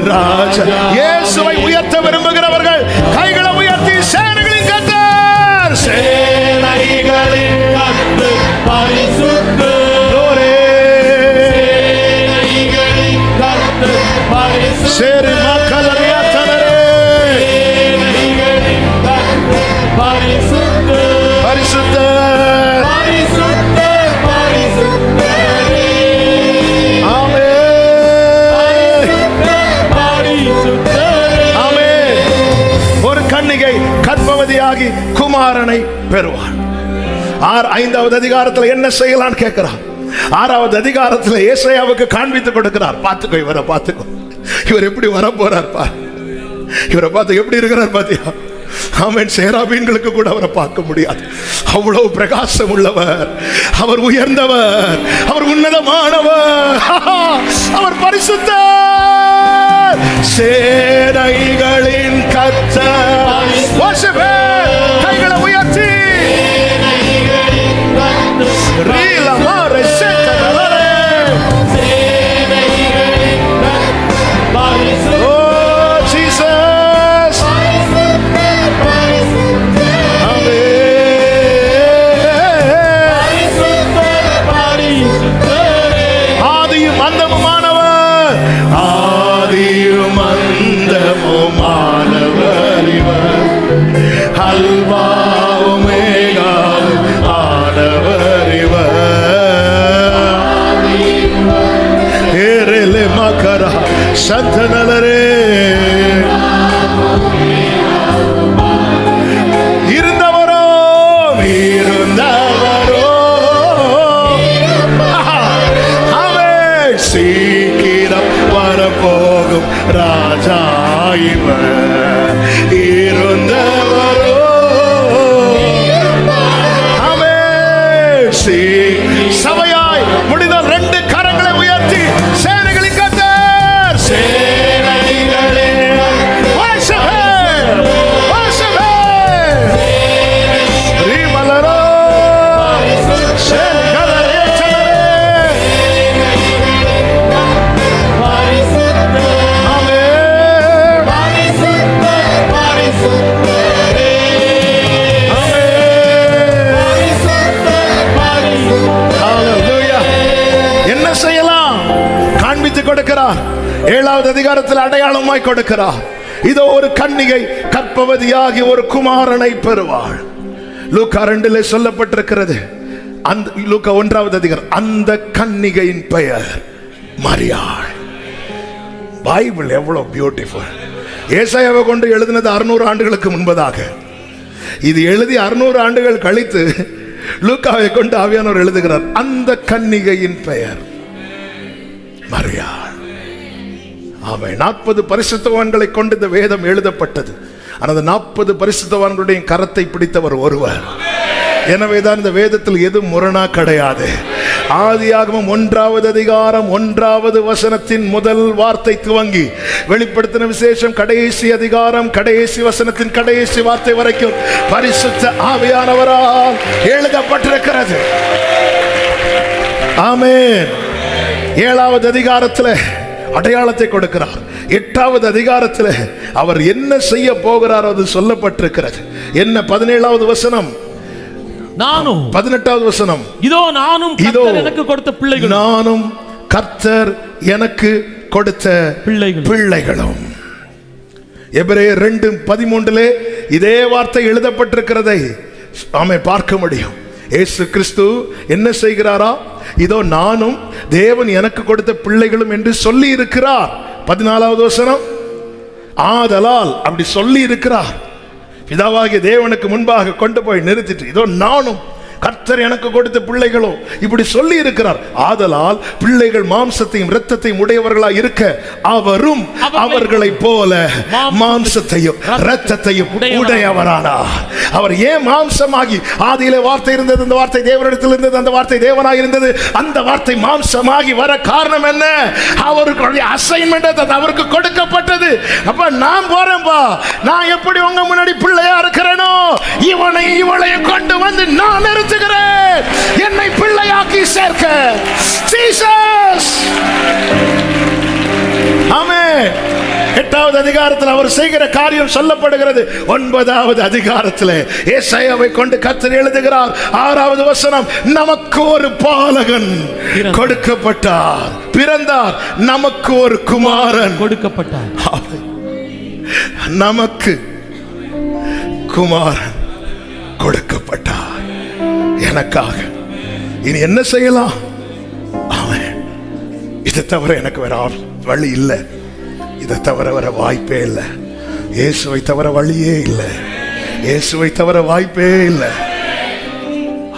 ராஜா. இயேசுவை உயர்த்த விரும்புகிறவர்கள் கைகளை உயர்த்தி சேனைகளின் கர்த்தர், சேனைகளின் கர்த்தர் பரிசுத்தர், சேனைகளின் கர்த்தர் பரிசுத்தர், சேரி மக்கள் அறியாத்தனரே, சேனைகளின் கர்த்தர் பரிசுத்தர், பரிசுத்தர், பரிசுத்தர், பரிசுத்தரே. ஆமென், பரிசுத்தரே. ஆமென். ஒரு கன்னிகை கர்ப்பவதியாகி குமாரனை பெறுவார். 5வது அதிகாரத்தில் என்ன செய்யலான்னு கேட்கிறார். 6வது அதிகாரத்தில் ஏசாயாவுக்கு காண்பித்து கொடுக்கிறார். பார்த்துக்கோ, இவரை பார்த்துக்கோ, இவர் எப்படி வர போறார் பார், இவரை பார்த்து எப்படி இருக்கிறார் பாத்தியா. ஆமென். சேராபீன்களுக்கு கூட அவரை பார்க்க முடியாது, அவ்வளவு பிரகாசம் உள்ளவர், அவர் உயர்ந்தவர், அவர் உன்னதமானவர், அவர் பரிசுத்தர், சேனைகளின் கர்த்தர். worship him. கைகளை உயர்த்தி ரீல மாரை சேத்தனரே. ஓ ஜீசஸ், ஆதியும் அந்தமுமானவர், ஆதியும் அந்தமுமானவர் இவர், அல்வாவும் மேகாவும் ஆனவர் இவர். ஏரேலே மக்கரா சந்தனலரே, இருந்தவரோ இருந்தவரோ அவன் சீக்கிரம் வரப்போகும் ராஜா இவர். இருந்தவரோ அவன் சபையாய் முடிந்தால் 2 கரங்களை உயர்த்தி சேனைகளின் கர்த்தர், சேனைகளே worship him, worship him. ரீமலரோ சேனைகளே சேனைகளே. ஆமென், ஹalleluya. என்ன செய்யலாம்? காண்பித்து கொடுக்கிறார். 7வது அதிகாரத்தில் அடையாளமாய் கொடுக்கிறார். இதோ ஒரு கன்னிகை கர்ப்பவதியாகி ஒரு குமாரனை பெறுவாள். லூக்கா 2 சொல்லப்பட்டிருக்கிறது. அந்த லூக்கா 1வது அதிகாரம், அந்த கன்னிகையின் பெயர் மரியாள். பைபிள் எவ்வளவு பியூட்டிஃபுல். ஏசாயாவை கொண்டு எழுதினது 600 ஆண்டுகளுக்கு முன்பதாக. இது எழுதி 600 ஆண்டுகள் கழித்து லூக்காவை கொண்டு ஆவியானவர் எழுதுகிறார். அந்த கன்னிகையின் பெயர் மரியாள். ஆமென். 40 பரிசுத்தவான்களை கொண்டு இந்த வேதம் எழுதப்பட்டது. ஆனால் 40 பரிசுத்தவான்களுடைய கரத்தை பிடித்தவர் ஒருவர். எனவேதான் இந்த வேதத்தில் எதுவும் முரணா கிடையாது. ஆதியாகமம் 1வது அதிகாரம் 1வது வசனத்தின் முதல் வார்த்தை துவங்கி வெளிப்படுத்தின விசேஷம் கடைசி அதிகாரம் கடைசி வசனத்தின் கடைசி வார்த்தை வரைக்கும் பரிசுத்த ஆவியானவரால் எழுதப்பட்டிருக்கிறது. ஆமென். 7வது அதிகாரத்தில் அடையாளத்தை கொடுக்கிறார். 8வது அதிகாரத்தில் அவர் என்ன செய்ய போகிறார் அது சொல்லப்பட்டிருக்கிறது. என்ன 17வது வசனம், நானும் 18வது வசனம், இதோ நானும் கர்த்தர் எனக்கு கொடுத்த பிள்ளைகள், நானும் கர்த்தர் எனக்கு கொடுத்த பிள்ளைகளும். எபிரேயர் 2:13 இதே வார்த்தை எழுதப்பட்டிருக்கிறதை நாமே பார்க்க முடியும். இயேசு கிறிஸ்து என்ன செய்கிறாரா? இதோ நானும் தேவன் எனக்கு கொடுத்த பிள்ளைகளும் என்று சொல்லி இருக்கிறார். 14வது வசனம், ஆதலால் அப்படி சொல்லி இருக்கிறார். பிதாவாகிய தேவனுக்கு முன்பாக கொண்டு போய் நிறுத்திட்டு இதோ நானும் கர்த்தர் எனக்கு கொடுத்த பிள்ளைகளோ இப்படி சொல்லி இருக்கிறார். ஆதலால் பிள்ளைகள் மாம்சத்தையும் இரத்தத்தையும் உடையவர்களாய் இருக்க அவரும் அவர்களை போல மாம்சத்தையும் இரத்தத்தையும் உடையவரானார். அவர் ஏன் மாம்சமாகி, ஆதியிலே வார்த்தை இருந்தது, அந்த வார்த்தை தேவனிடத்தில் இருந்தது, அந்த வார்த்தை தேவனாய் இருந்தது, அந்த வார்த்தை மாம்சமாகி வர காரணம் என்ன? அவருடைய அசைன்மெண்ட் அது அவருக்கு கொடுக்கப்பட்டது. அப்ப நான் போறேன்பா, நான் எப்படி உங்க முன்னாடி பிள்ளையா இருக்கிறேனோ இவனை இவளையும் கொண்டு வந்து நான் நிறுத்துகிறேன். என்னை பிள்ளையாக்கி சேர்க்க. ஜீசஸ். ஆமென். 8வது அதிகாரத்தில் அவர் செய்கிற காரியம் சொல்லப்படுகிறது. 9வது அதிகாரத்தில் ஏசாயாவை கொண்டு கர்த்தர் எழுதுகிறார். 6வது வசனம், நமக்கு ஒரு பாலகன் கொடுக்கப்பட்டார், பிறந்தார், நமக்கு ஒரு குமாரன் கொடுக்கப்பட்டார். நமக்கு குமாரன் கொடுக்கப்பட்டார் எனக்காக. இனி என்ன செய்யலாம்? அவன் இதை தவிர எனக்கு வேற வழி இல்லை, இதை தவிர வர வாய்ப்பே இல்லை, இயேசுவை தவிர வழியே இல்லை, இயேசுவை தவிர வாய்ப்பே இல்லை.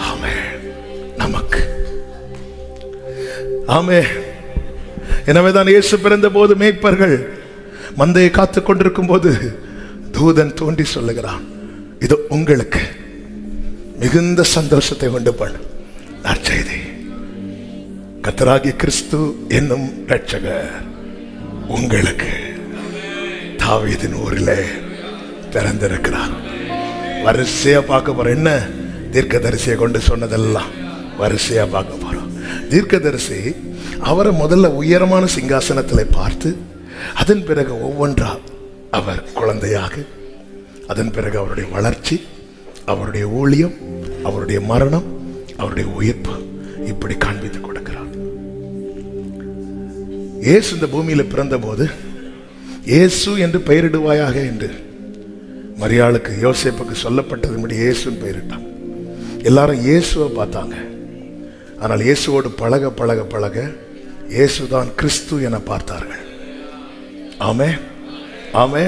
ஆமென். நமக்கு ஆமென். எனவேதான் இயேசு பிறந்த போது மேய்ப்பர்கள் மந்தையை காத்து கொண்டிருக்கும் போது தூதன் தோன்றி சொல்லுகிறான், இது உங்களுக்கு மிகுந்த சந்தோஷத்தை உண்டு பண்ணும் நற்செய்தி. கர்த்தராகிய கிறிஸ்து என்னும் இரட்சகர் உங்களுக்கு தாவீதின் ஊரிலே பிறந்திருக்கிறார். வரிசையா பார்க்க போறோம். என்ன தீர்க்கதரிசியை கொண்டு சொன்னதெல்லாம் வரிசையா பார்க்க போறோம். தீர்க்கதரிசி அவரை முதல்ல உயரமான சிங்காசனத்தில் பார்த்து, அதன் பிறகு ஒவ்வொன்றா அவர் குழந்தையாக, அதன் பிறகு அவருடைய வளர்ச்சி, அவருடைய ஊழியம், அவருடைய மரணம், அவருடைய உயிர்ப்பு, இப்படி காண்பித்து கொடுக்கிறார். இயேசு இந்த பூமியில பிறந்த போது இயேசு என்று பெயரிடுவாயாக என்று மரியாளுக்கு யோசேப்புக்கு சொல்லப்பட்டது. இயேசுன்னு பெயரிட்டான். எல்லாரும் இயேசுவை பார்த்தாங்க. ஆனால் இயேசுவோடு பழக பழக பழக இயேசுதான் கிறிஸ்து என பார்த்தார்கள். ஆமே ஆமே.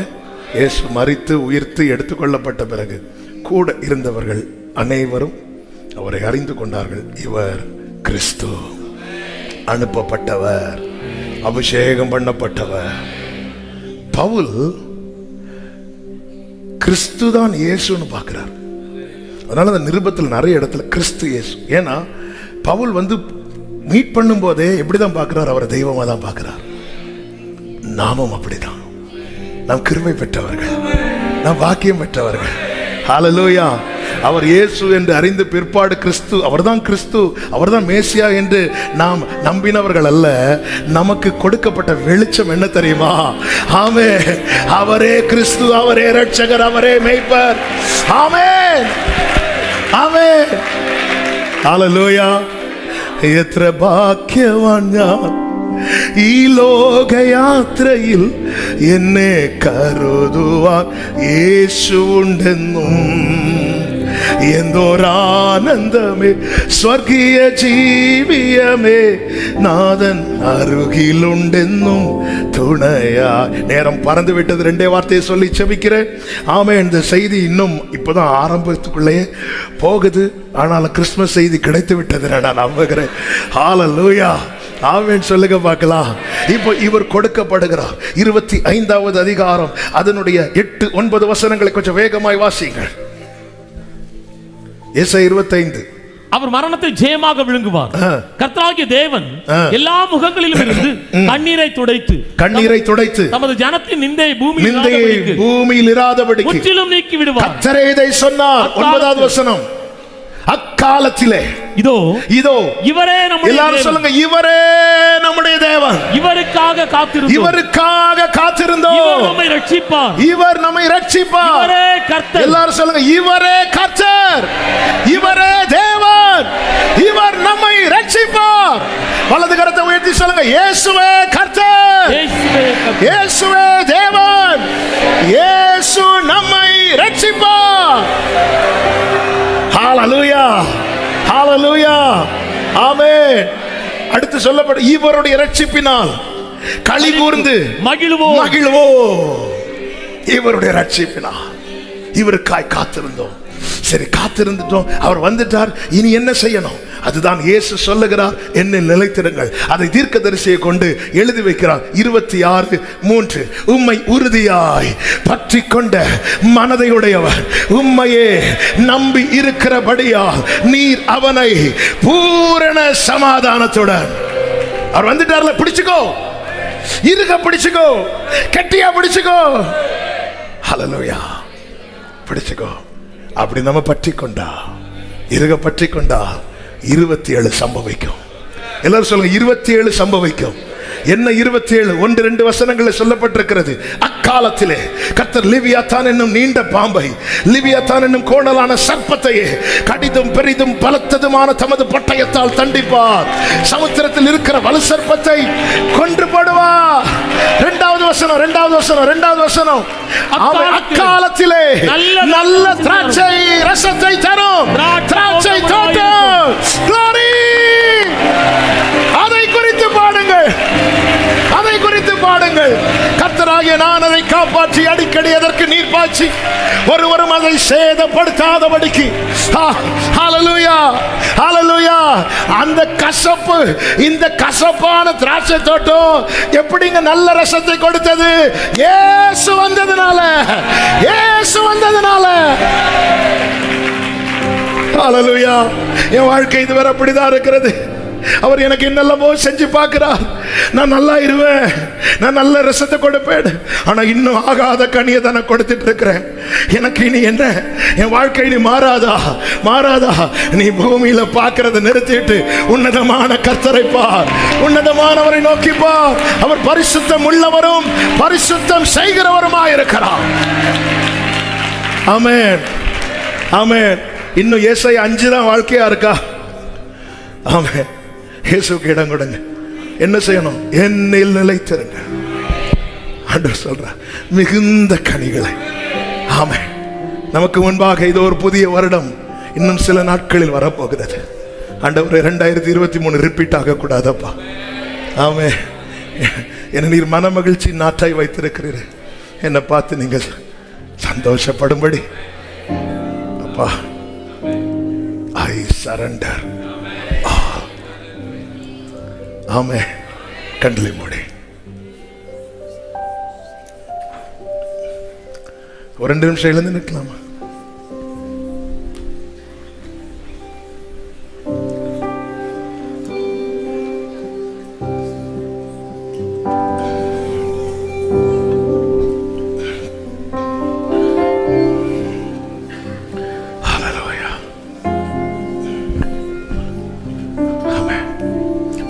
இயேசு மரித்து உயிர்த்து எடுத்துக்கொள்ளப்பட்ட பிறகு கூட இருந்தவர்கள் அனைவரும் அவரை அறிந்து கொண்டார்கள். இவர் கிறிஸ்து, அனுப்பப்பட்டவர், அபிஷேகம் பண்ணப்பட்டவர். பவுல் கிறிஸ்து தான் இயேசுன்னு பார்க்கிறார். அதனால அந்த நிருபத்தில் நிறைய இடத்துல கிறிஸ்து இயேசு. ஏன்னா பவுல் மீட் பண்ணும் போதே எப்படிதான் பார்க்கிறார்? அவரை தெய்வமா தான் பார்க்கிறார். நாமும் அப்படிதான். நாம் கிருபை பெற்றவர்கள், நாம் வாக்கியம் பெற்றவர்கள். ஹல்லேலூயா. அவர் இயேசு என்று அறிந்து பிற்பாடு கிறிஸ்து, அவர்தான் கிறிஸ்து, அவர்தான் மேசியா என்று நாம் நம்பினவர்கள் அல்ல. நமக்கு கொடுக்கப்பட்ட வெளிச்சம் என்ன தெரியுமா? ஆமென். அவரே கிறிஸ்து, அவரே இரட்சகர், அவரே மேய்ப்பர். ஆமென் ஆமென். ஹல்லேலூயா. എത്ര ഭാഗ്യവാൻ ഞാൻ ഈ ലോകയാത്രയിൽ എന്നെ കരുതുവാൻ യേശുണ്ടെന്നും. എന്തോരാനന്ദമേ സ്വർഗീയ ജീവിയമേ നാഥൻ അരുകിലുണ്ടെന്നും துணையா. நேரம் பறந்து விட்டது. 2 வார்த்தையை சொல்லி செபிக்கிறேன். ஆமே. இந்த செய்தி இன்னும் இப்பதான் ஆரம்பத்துக்குள்ளே போகுது. ஆனாலும் கிறிஸ்துமஸ் செய்தி கிடைத்து விட்டது நான் நம்புகிறேன். ஹல்லேலூயா. ஆமென் சொல்லுங்க பார்க்கலாம். இப்போ இவர் கொடுக்கப்படுகிறார். 25வது அதிகாரம் அதனுடைய 8-9 வசனங்களை கொஞ்சம் வேகமாய் வாசிங்கள். ஏசாயா 25. அவர் மரணத்தை ஜெயமாக விழுங்குவார். கர்த்தராகிய தேவன் எல்லா முகங்களிலும் இருந்து கண்ணீரை துடைத்து தமது ஜனத்தின் நிந்தையை பூமியில் இராதபடிக்கு முற்றிலும் நீக்கி விடுவார். கர்த்தரே இதை சொன்னார். 9வது வசனம். அக்காலத்திலே இதோ இதோ இவரே நம்முடைய, எல்லாரும் சொல்லுங்க, இவரே நம்முடைய தேவன். இவருக்காக காத்திருந்தோம். இவர் நம்மை ரட்சிப்பார். இவரே கர்த்தர். எல்லாரும் சொல்லுங்க, இவரே கர்த்தர், இவரே தேவன், இவர் நம்மை ரட்சிப்பார். வலது கரத்தை உயர்த்தி சொல்லுங்க, இயேசுவே கர்த்தர், இயேசுவே தேவன், இயேசு நம்மை ரட்சிப்பார். ஹல்லேலூயா. ஹல்லேலூயா. ஆமென். அடுத்து சொல்லப்படும், இவருடைய ரட்சிப்பினால் களி கூர்ந்து மகிழ்வோம். இவருடைய ரட்சிப்பினால் இவருக்காய் காத்திருந்தோம். சரி, காத்திருந்துட்டோம், அவர் வந்துட்டார். இனி என்ன செய்யணும்? அதுதான் இயேசு சொல்லுகிறார், என்னை நிலைத்திருங்கள். அதை தீர்க்கதரிசியை கொண்டு எழுதி வைக்கிறார். 26:3. உம்மை உறுதியாய் பற்றி கொண்ட மனதையுடையவர் உம்மையே நம்பி இருக்கிறபடியால் நீர் அவனை பூரண சமாதானத்துடன். அவர் வந்துட்டார்ல, பிடிச்சுக்கோ, இருக பிடிச்சுக்கோ, கட்டியா பிடிச்சுக்கோ. ஹல்லேலூயா. பிடிச்சுக்கோ. அப்படி நம்ம பற்றி கொண்டா, இருக பற்றி கொண்டா, 27 சம்பவிக்கும். எல்லாரும் சொல்லுங்க, 27 சம்பவிக்கும். என்ன 27? 1-2 வசனங்களில் சொல்லப்பட்டிருக்கிறது. அக்காலத்திலே கர்த்தர் லிவியாத்தான் என்னும் நீண்ட பாம்பை, லிவியாத்தான் என்னும் கோணலான சர்ப்பத்தையே கடிதும் பெரிதும் பலத்ததுமான தமது பட்டயத்தால் தண்டிப்பார். சமுத்திரத்தில் இருக்கிற வலு சர்ப்பத்தை கொன்று போடுவார். 2வது வசனம். அக்காலத்திலே நல்ல திராட்சை ரசத்தை தரும் திராட்சை தோட்டம். அதை குறித்து பாடுங்கள். கர்த்தராகிய நான் அதை காப்பாற்றி அடிக்கடி அதற்கு நீர் பாய்ச்சி ஒருவரும் அதை சேதப்படுத்தாதபடிக்கு. ஹல்லேலூயா, ஹல்லேலூயா. அந்த கசப்பு, இந்த கசப்பான திராட்சை தோட்டம் எப்படிங்க நல்ல ரசத்தை கொடுத்தது? இயேசு வந்ததுனால. ஹல்லேலூயா. என் வாழ்க்கை இதுவரை அப்படிதான் இருக்கிறது. அவர் எனக்கு என்னெல்லாமோ செஞ்சு பார்க்கிறார். நான் நல்லா இருவேன், நான் நல்ல ரசத்தை கொடுப்பேன். ஆனா இன்னும் ஆகாத கனியை தானே கொடுத்துட்டு இருக்கிறேன். எனக்கு இனி என்ன, என் வாழ்க்கை இனி மாறாதா? நீ பூமியில பார்க்கறத நிறுத்திட்டு உன்னதமான கர்த்தரை பார், உன்னதமானவரை நோக்கி பார். அவர் பரிசுத்தம் உள்ளவரும் பரிசுத்தம் செய்கிறவருமாயிருக்கிறார். ஆமென், ஆமென். இன்னும் ஏசாயா 5 தான் வாழ்க்கையா இருக்கா? ஆமென். இயேசுக்கு இடம் கொடுங்க. என்ன செய்யணும்? என்னில் நிலைத்திருங்க. ஆண்டவர் சொல்றார், மிகுந்த கனிகளை. ஆமென். நமக்கு முன்பாக இது ஒரு புதிய வருடம் இன்னும் சில நாட்களில் வரப்போகிறது. ஆண்டவரே, 2023 ரிப்பீட் ஆகக்கூடாதப்பா. ஆமென். என்ன நீர் மன மகிழ்ச்சி நாட்டாய் வைத்திருக்கிறீர். என்னை பார்த்து நீங்கள் சந்தோஷப்படும்படி அப்பா, ஐ சரண்டர். ஆமே. கண்களை மூடி ஒரு 2 நிமிஷம் எழுந்து நிற்கலாமா?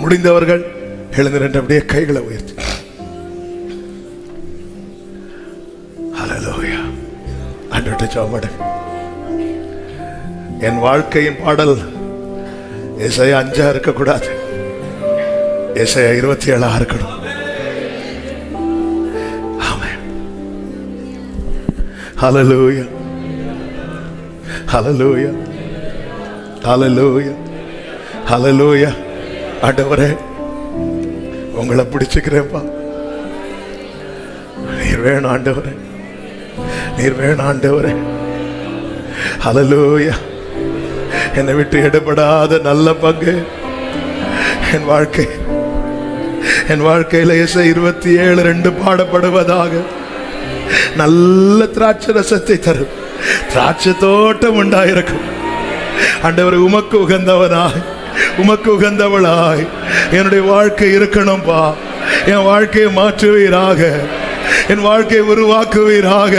முடிந்தவர்கள் எழுந்து நின்று அப்படியே கைகளை உயர்த்தி ஹல்லேலூயா. ஆண்டவரே ஜெபம். என் வாழ்க்கையின் பாடல் ஏசாயா 5 இருக்கக்கூடாது, ஏசாயா 27 இருக்கணும். ஆமென். ஹல்லேலூயா, ஹல்லேலூயா, ஹல்லேலூயா, ஹல்லேலூயா. ஆண்டவரே, உங்களை பிடிச்சுக்கிறேன்ப்பா. நீர் வேணும் ஆண்டவரே, நீர் வேணும் ஆண்டவரே. ஹல்லேலூயா. என்னை விட்டு எடுபடாத நல்ல பங்கு என் வாழ்க்கையில ஏசாயா 27:2 பாடப்படுவதாக. நல்ல திராட்சை ரசத்தை தரும் திராட்சை தோட்டம் உண்டாயிருக்கும். ஆண்டவரே, உமக்கு உகந்தவனாய், உமக்கு உகந்தவளாய் என்னுடைய வாழ்க்கை இருக்கணும்பா. என் வாழ்க்கையை மாற்றுவீராக, என் வாழ்க்கையை உருவாக்குவீராக.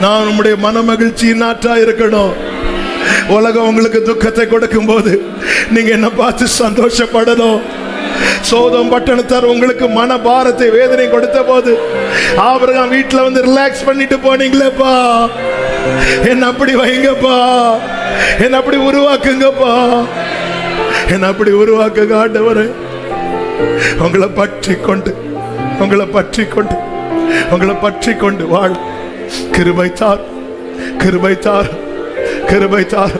நான் உம்முடைய மன மகிழ்ச்சி நாற்றா இருக்கணும். உலகம் உங்களுக்கு துக்கத்தை கொடுக்கும் போது நீங்க என்ன பார்த்து சந்தோஷப்படணும். சோதம் பட்டணத்தார் உங்களுக்கு மன பாரத்தை வேதனை கொடுத்த போது ஆபிரகாம் வீட்டுல வந்து ரிலாக்ஸ் பண்ணிட்டு போனீங்களேப்பா. என்ன அப்படி வைங்கப்பா, என்ன அப்படி உருவாக்குங்கப்பா, என்ன அப்படி உருவாக்குங்க ஆண்டவரே. உங்களை பற்றி கொண்டு வாழ். கிருபை தார், கிருபை தார், கிருபை தார்.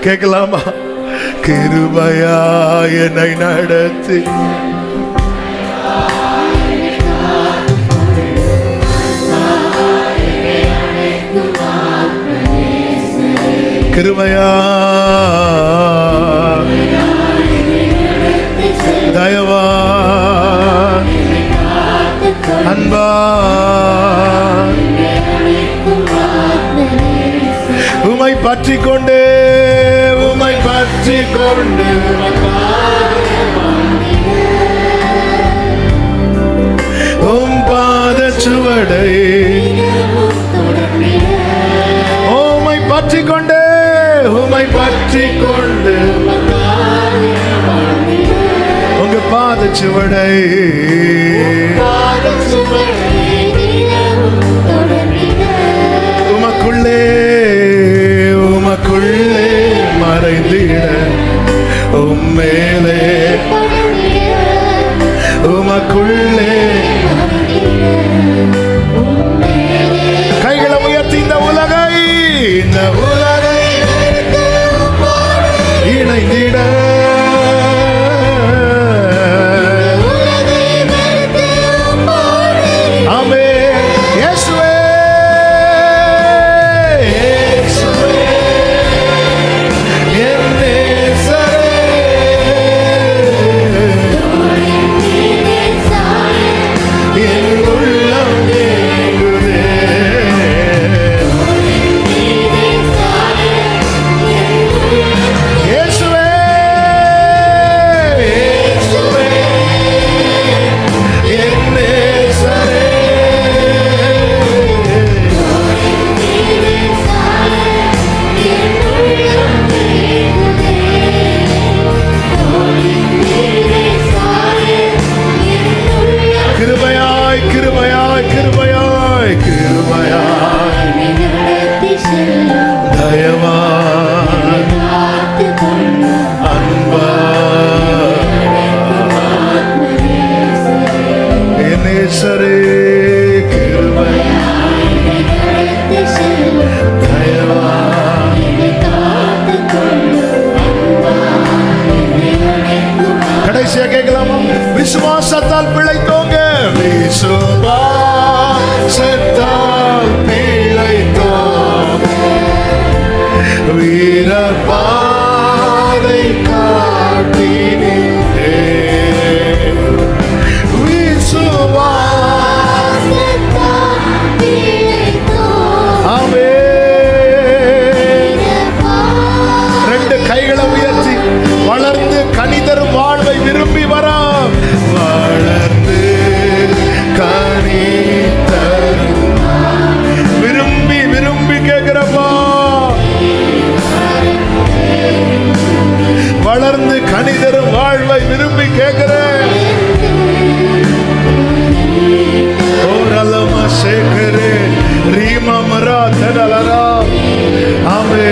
கேட்கலாமா? கிருபையா என்னை நடத்தி, கிருபையா தயவா அன்பா உமை பற்றி கொண்டு உம் பாத சுவடை உமை பற்றி கொண்டு பாதச்சுவடை உமக்குள்ளே உமக்குள்ளே மறைந்திட உம்மேலே உமக்குள்ளே கைகளை உயர்த்தி இந்த உலகை இணைந்திட விசுவாசத்தால் பிழைத்தோங்க விசுவாசத்தால் பிழைத்தோங்க வீரர் பாதை காட்டினே விசுவாசத்தால் பிழைத்தோங்க ரெண்டு கைகளை உயர்த்தி வளர்ந்து கனிதரும் வாழ்வை விரும்பி வர வளர்ந்து கனிதரும் விரும்பி விரும்பி கேட்கிறப்பா வளர்ந்து கனிதரும் வாழ்வை விரும்பி கேட்கிறேன் ஓரலமா சேகரே ரீமா மரா தடலரா ஆமே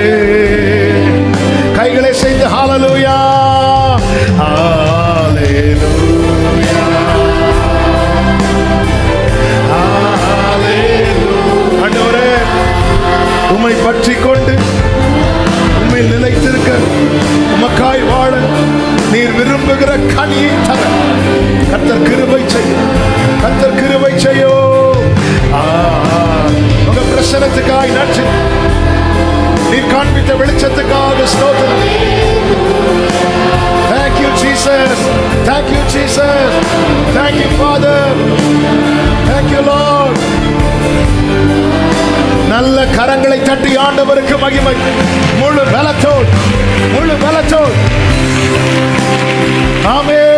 கைகளை செய்து ஹalleluya ஹalleluya ஹalleluya ஆண்டவரே உம்மை பற்றிக் கொண்டு உம்மில் நிலைத்திருக்க உமக்காய் வாழ நீர் விரும்புகிற கனியை தர கர்த்தர் கிருபை செய்யும் கர்த்தர் கிருபை செய்யும் உங்க பிரசன்னத்துக்காய் நன்றி நீர் காண்பித்த வெளிச்சத்துக்காக ஸ்தோத்திரம் Thank you Jesus Thank you Jesus Thank you Father Thank you Lord நல்ல கரங்களை தட்டி ஆண்டவருக்கு மகிமை முழு பலத்தோடு ஆமென்